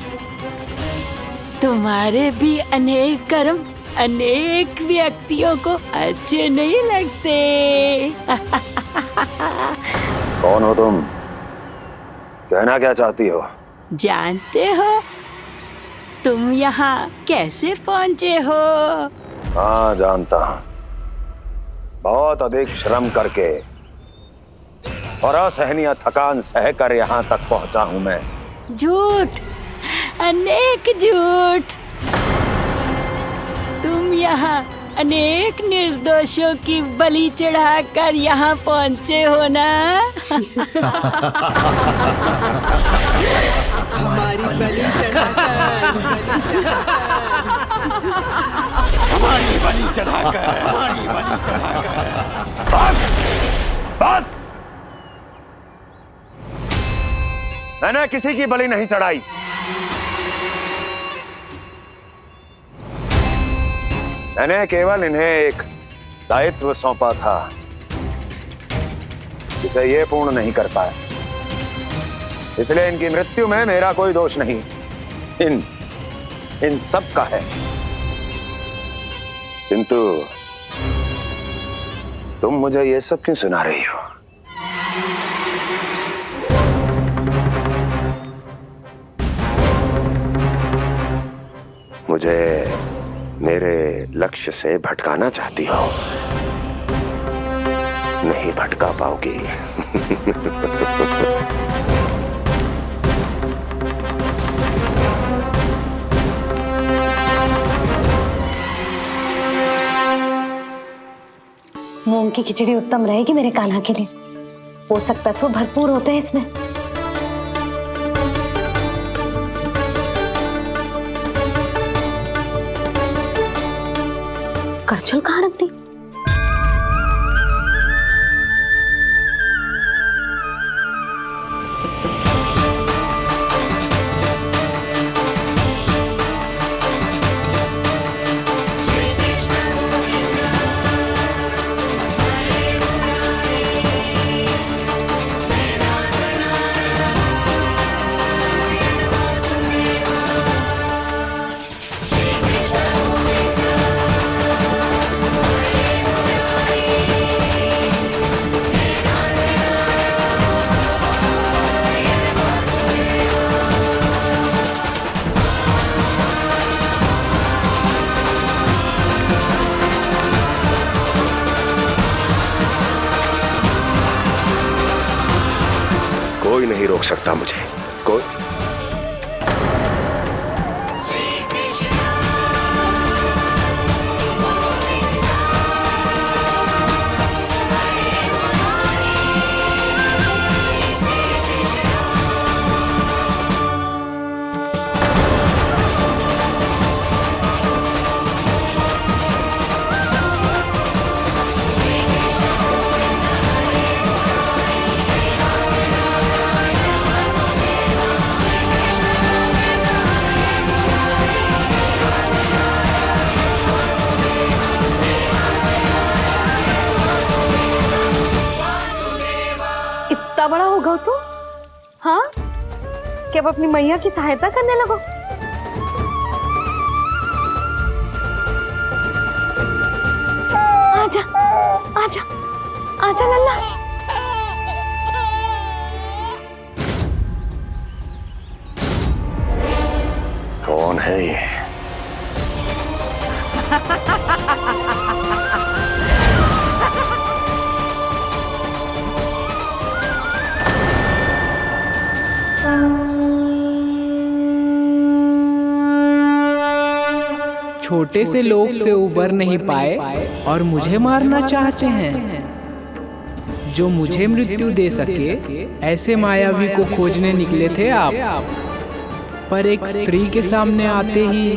तुम्हारे भी अनेक कर्म अनेक व्यक्तियों को अच्छे नहीं लगते। कौन हो तुम? कहना क्या चाहती हो? जानते हो तुम यहाँ कैसे पहुँचे हो? हाँ, जानता हूँ। बहुत अधिक श्रम करके और असहनीय थकान सहकर यहाँ तक पहुँचा हूँ मैं। झूठ, अनेक झूठ। तुम यहाँ अनेक निर्दोषों की बलि चढ़ाकर यहाँ पहुँचे हो ना? हमारी बलि चढ़ाकर बस! मैंने किसी की बलि नहीं चढ़ाई। मैंने केवल इन्हें एक दायित्व सौंपा था जिसे ये पूर्ण नहीं कर पाया। इसलिए इनकी मृत्यु में मेरा कोई दोष नहीं, इन सब का है। किंतु तुम मुझे ये सब क्यों सुना रही हो? मुझे मेरे लक्ष्य से भटकाना चाहती हो? नहीं भटका पाओगी। मूंग की खिचड़ी उत्तम रहेगी मेरे कान्हा के लिए। पोषक तत्व भरपूर होते हैं इसमें। करछुल कहाँ रख दी? कोई नहीं रोक सकता मुझे, कोई। इतना बड़ा हो गया तू? हाँ, कि अब अपनी मैया की सहायता करने लगो? आजा, आजा, आजा लल्ला। कौन है ये? छोटे से लोग से उबर नहीं पाए और मुझे मारना चाहते हैं। जो मुझे मृत्यु दे सके ऐसे मायावी को खोजने निकले थे आप, पर एक स्त्री के सामने आते ही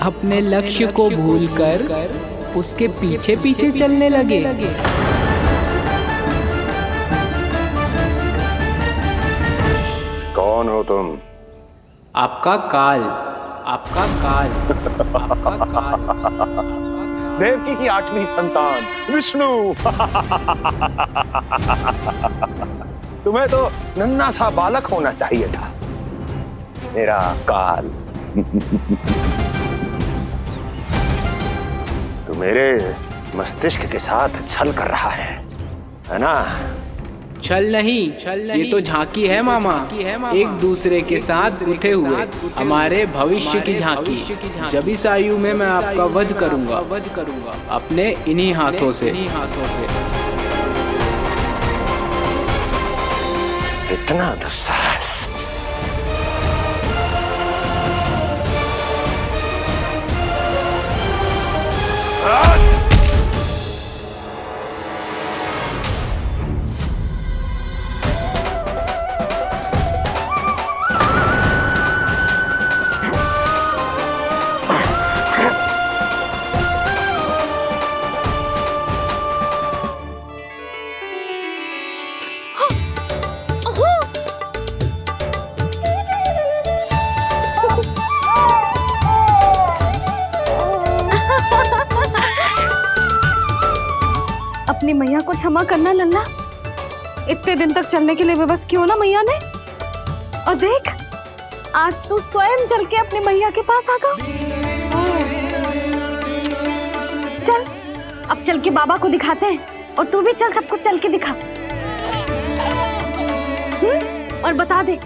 अपने लक्ष्य को भूलकर उसके पीछे पीछे चलने लगे। कौन हो तुम? आपका काल, आपका काल, आपका काल। देवकी की 8वीं संतान विष्णु। तुम्हें तो नन्हा सा बालक होना चाहिए था, मेरा काल। तू मेरे मस्तिष्क के साथ छल कर रहा है ना? छल नहीं, ये तो झांकी है मामा। एक दूसरे के साथ गुथे हुए हमारे भविष्य की झांकी। जब इस आयु में मैं आपका वध करूंगा अपने इन्हीं हाथों से। इतना दुस्साहस! अपनी मैया को क्षमा करना लल्ला। इतने दिन तक चलने के लिए विवश क्यों ना मैया ने। और देख, आज तू स्वयं चल के अपनी मैया के पास आ गया। चल, अब चल के बाबा को दिखाते हैं। और तू भी चल, सबको चल के दिखा। और बता दे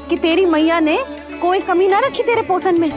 कि तेरी मैया ने कोई कमी ना रखी तेरे पोषण में।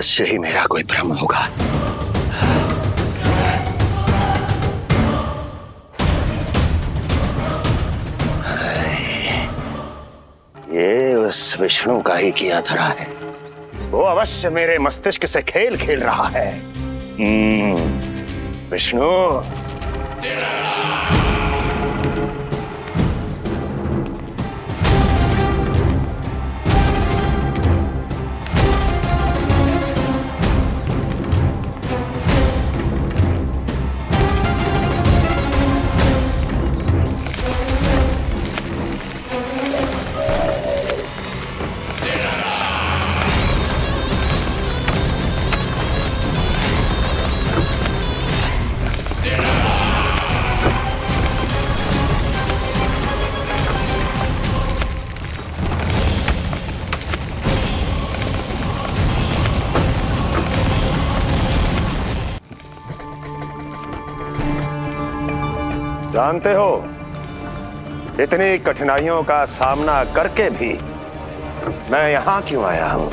अवश्य ही मेरा कोई भ्रम होगा। ये उस विष्णु का ही किया धरा है। वो अवश्य मेरे मस्तिष्क से खेल खेल रहा है। विष्णु, जानते हो इतनी कठिनाइयों का सामना करके भी मैं यहां क्यों आया हूं?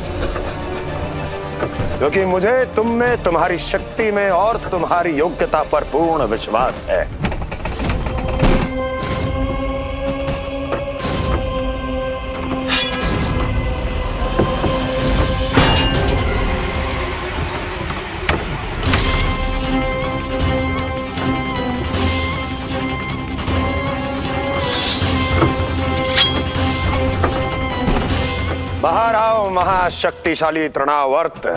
क्योंकि मुझे तुम में, तुम्हारी शक्ति में और तुम्हारी योग्यता पर पूर्ण विश्वास है। बाहर आओ महाशक्तिशाली तृणावर्त।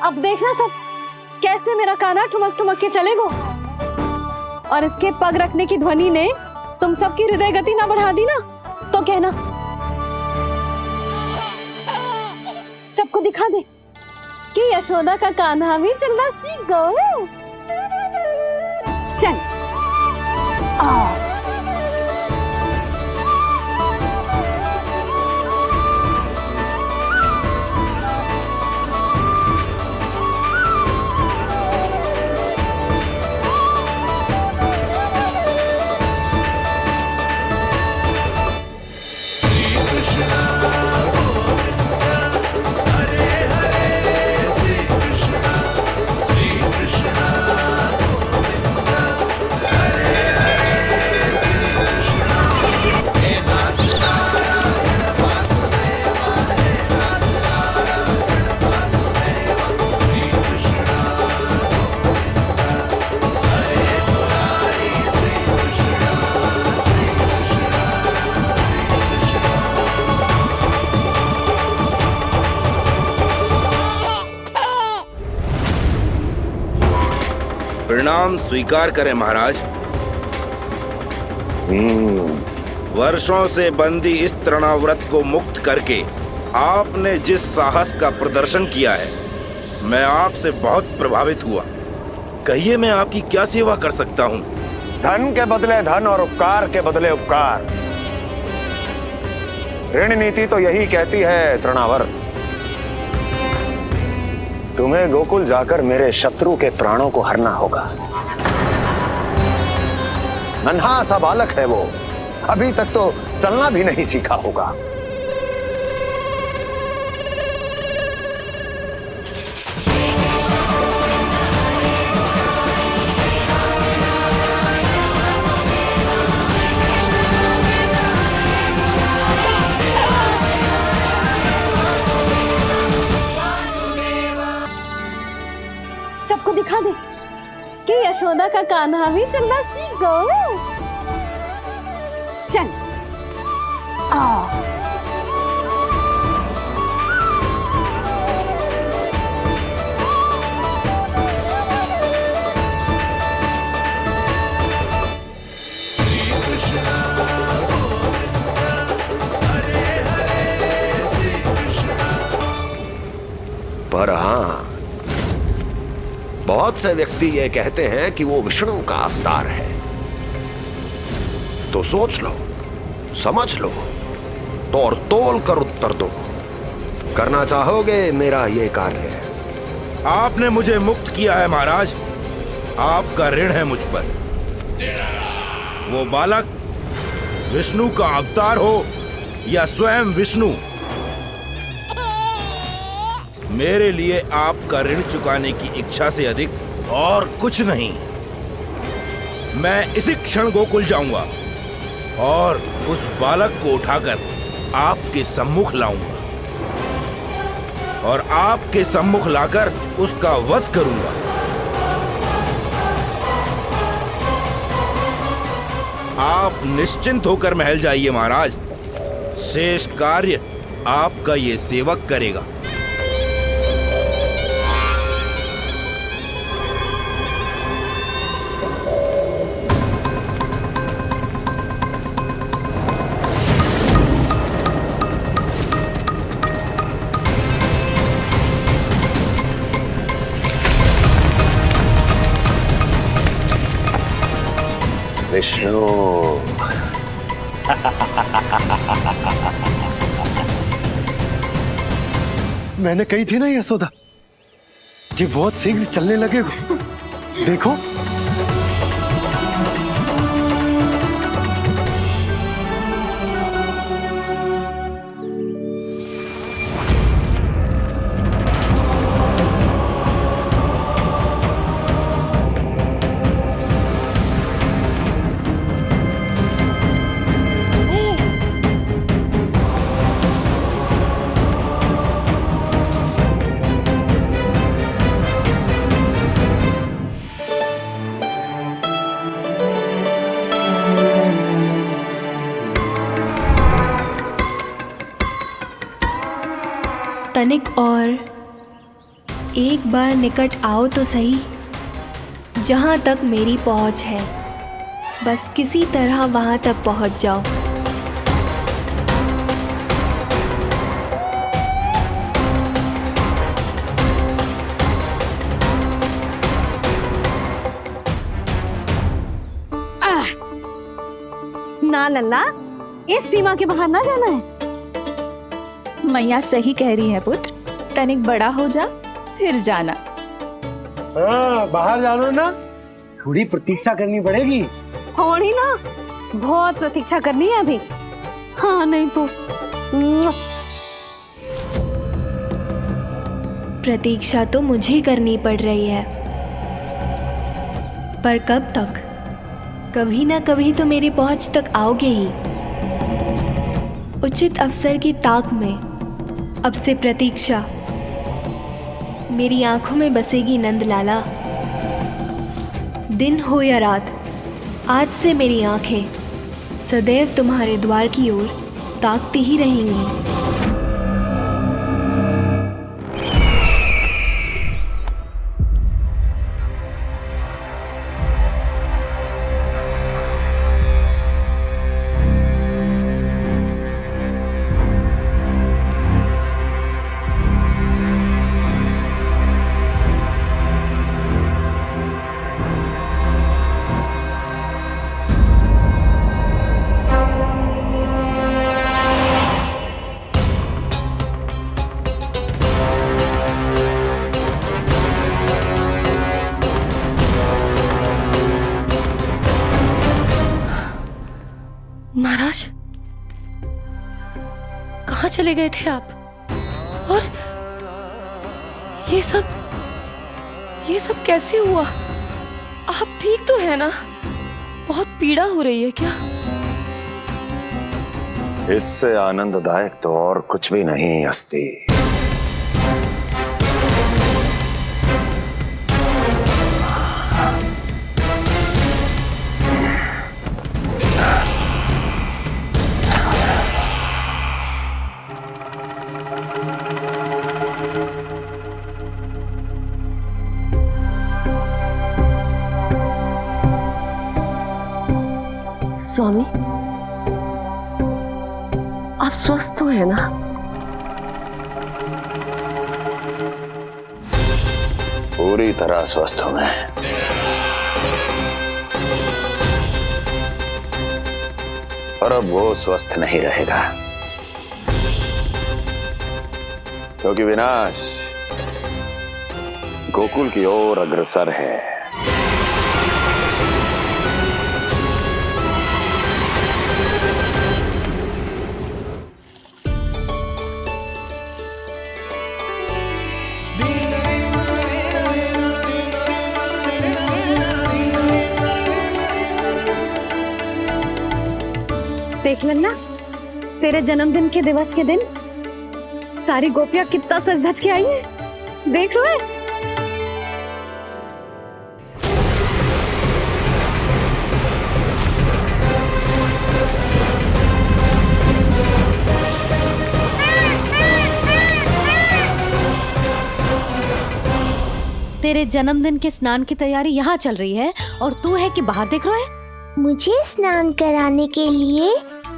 अब देखना सब कैसे मेरा कान्हा ठुमक ठुमक के चलेगो, और इसके पग रखने की ध्वनि ने तुम सबकी हृदय गति ना बढ़ा दी ना, तो कहना। सबको दिखा दे कि यशोदा का कान्हा भी चलना सीख गो। चल प्रणाम स्वीकार करें महाराज। वर्षों से बंदी इस तृणाव्रत को मुक्त करके आपने जिस साहस का प्रदर्शन किया है, मैं आपसे बहुत प्रभावित हुआ। कहिए मैं आपकी क्या सेवा कर सकता हूँ? धन के बदले धन और उपकार के बदले उपकार, ऋण नीति तो यही कहती है तृणावर्त। तुम्हें गोकुल जाकर मेरे शत्रु के प्राणों को हरना होगा। नन्हा सा बालक है वो, अभी तक तो चलना भी नहीं सीखा होगा। सबको दिखा दे कि यशोदा का कान्हा भी चलना सीख गो। चल पर हाँ, बहुत से व्यक्ति ये कहते हैं कि वो विष्णु का अवतार है। तो सोच लो, समझ लो, तोड़ तोल कर उत्तर दो। करना चाहोगे मेरा ये कार्य? आपने मुझे मुक्त किया है महाराज, आपका ऋण है मुझ पर। वो बालक विष्णु का अवतार हो या स्वयं विष्णु, मेरे लिए आपका ऋण चुकाने की इच्छा से अधिक और कुछ नहीं। मैं इसी क्षण गोकुल जाऊंगा और उस बालक को उठाकर आपके सम्मुख लाऊंगा और आपके सम्मुख लाकर उसका वध करूंगा। आप निश्चिंत होकर महल जाइए महाराज, शेष कार्य आपका ये सेवक करेगा। विष्णु, मैंने कही थी ना यशोदा जी, बहुत शीघ्र चलने लगे हो। देखो तनिक और एक बार निकट आओ तो सही, जहाँ तक मेरी पहुँच है। बस किसी तरह वहाँ तक पहुँच जाओ। ना लल्ला, इस सीमा के बाहर ना जाना है। मैया सही कह रही है पुत्र, तनिक बड़ा हो जा फिर जाना। हाँ, बाहर जाना ना, थोड़ी प्रतीक्षा करनी पड़ेगी। थोड़ी ना, बहुत प्रतीक्षा करनी है अभी। हाँ नहीं तो प्रतीक्षा तो मुझे करनी पड़ रही है, पर कब तक? कभी ना कभी तो मेरी पहुंच तक आओगे ही। उचित अवसर की ताक में अब से प्रतीक्षा मेरी आंखों में बसेगी नंदलाला। दिन हो या रात, आज से मेरी आंखें सदैव तुम्हारे द्वार की ओर ताकती ही रहेंगी। महाराज, कहाँ चले गए थे आप? और ये सब कैसे हुआ? आप ठीक तो है ना? बहुत पीड़ा हो रही है क्या? इससे आनंददायक तो और कुछ भी नहीं अस्ति। स्वामी, आप स्वस्थ तो है ना? पूरी तरह स्वस्थ हूं मैं। और अब वो स्वस्थ नहीं रहेगा, क्योंकि विनाश गोकुल की ओर अग्रसर है। देख लेना, तेरे जन्मदिन के दिवस के दिन सारी गोपियां कितना सज धज के आई है। देख लो है। तेरे जन्मदिन के स्नान की तैयारी यहाँ चल रही है और तू है कि बाहर देख रहा है। मुझे स्नान कराने के लिए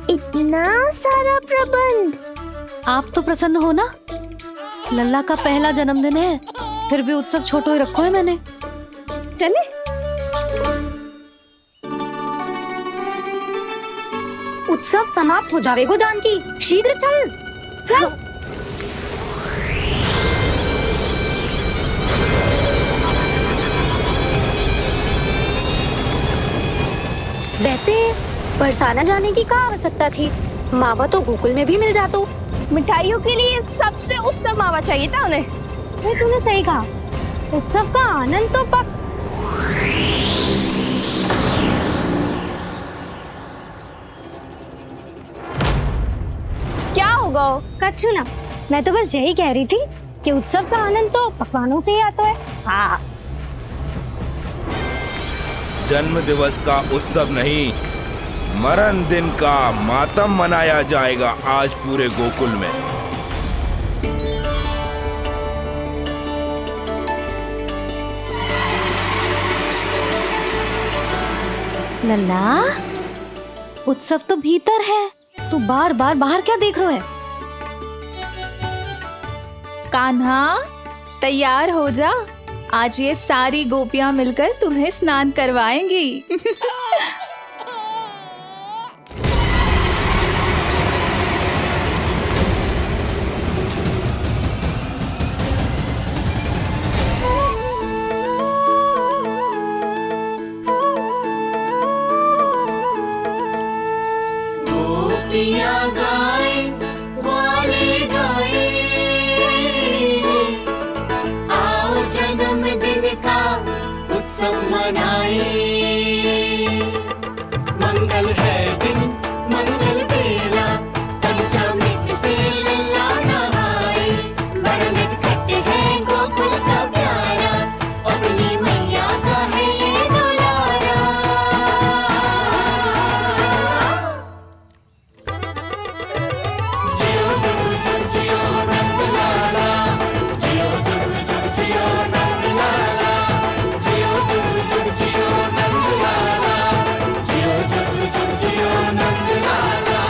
इतना सारा प्रबंध। आप तो प्रसन्न हो ना, लल्ला का पहला जन्मदिन है, फिर भी उत्सव छोटो ही रखो है मैंने। चले उत्सव समाप्त हो जाएगा जानकी, शीघ्र चल चल। वैसे बरसाना जाने की क्या आवश्यकता थी, मावा तो गोकुल में भी मिल जातो। मिठाइयों के लिए सबसे उत्तम मावा चाहिए था उन्हें। तूने सही कहा, उत्सव का आनंद तो क्या होगा? कच्छू ना, मैं तो बस यही कह रही थी कि उत्सव का आनंद तो पकवानों से ही आता है। हाँ, जन्म दिवस का उत्सव नहीं, मरण दिन का मातम मनाया जाएगा आज पूरे गोकुल में। लल्ला, उत्सव तो भीतर है, तू बार बार बाहर क्या देख रहा है? कान्हा, तैयार हो जा, आज ये सारी गोपियां मिलकर तुम्हें स्नान करवाएंगी। गोपियां गाए वाले गाए, आओ जन्मदिन का उत्सव मनाए। मंगल है दिन मंगल बेला, पंचामृत से लल्ला नहाए। बड़ा नटखट है गोकुल का प्यारा, अपनी मैया का है ये दुलारा। जियो जुग जुग जियो नंद लाला, जियो जुग जुग जियो नंद लाला, जियो जुग जुग जियो नंद लाला, जियो जुग जुग जियो नंद लाला।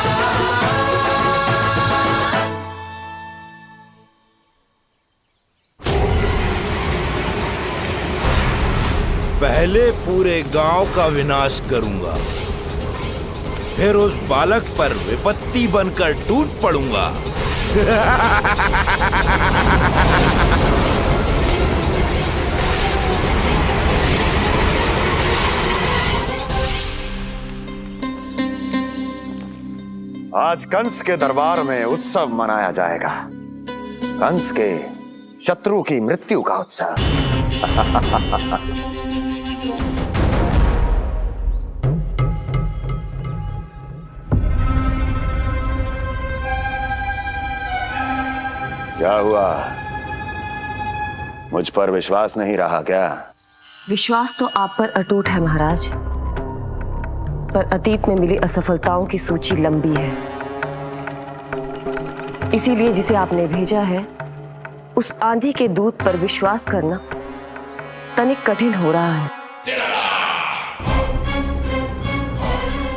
पहले पूरे गांव का विनाश करूंगा, फिर उस बालक पर विपत्ति बनकर टूट पड़ूंगा। आज कंस के दरबार में उत्सव मनाया जाएगा, कंस के शत्रु की मृत्यु का उत्सव। क्या हुआ, मुझ पर विश्वास नहीं रहा क्या? विश्वास तो आप पर अटूट है महाराज, पर अतीत में मिली असफलताओं की सूची लंबी है। इसीलिए जिसे आपने भेजा है उस आंधी के दूत पर विश्वास करना तनिक कठिन हो रहा है।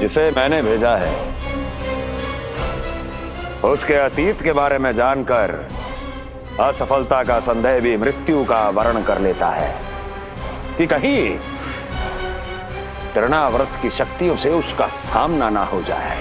जिसे मैंने भेजा है उसके अतीत के बारे में जानकर असफलता का संदेह भी मृत्यु का वर्ण कर लेता है कि कहीं तृणाव्रत की शक्तियों से उसका सामना ना हो जाए।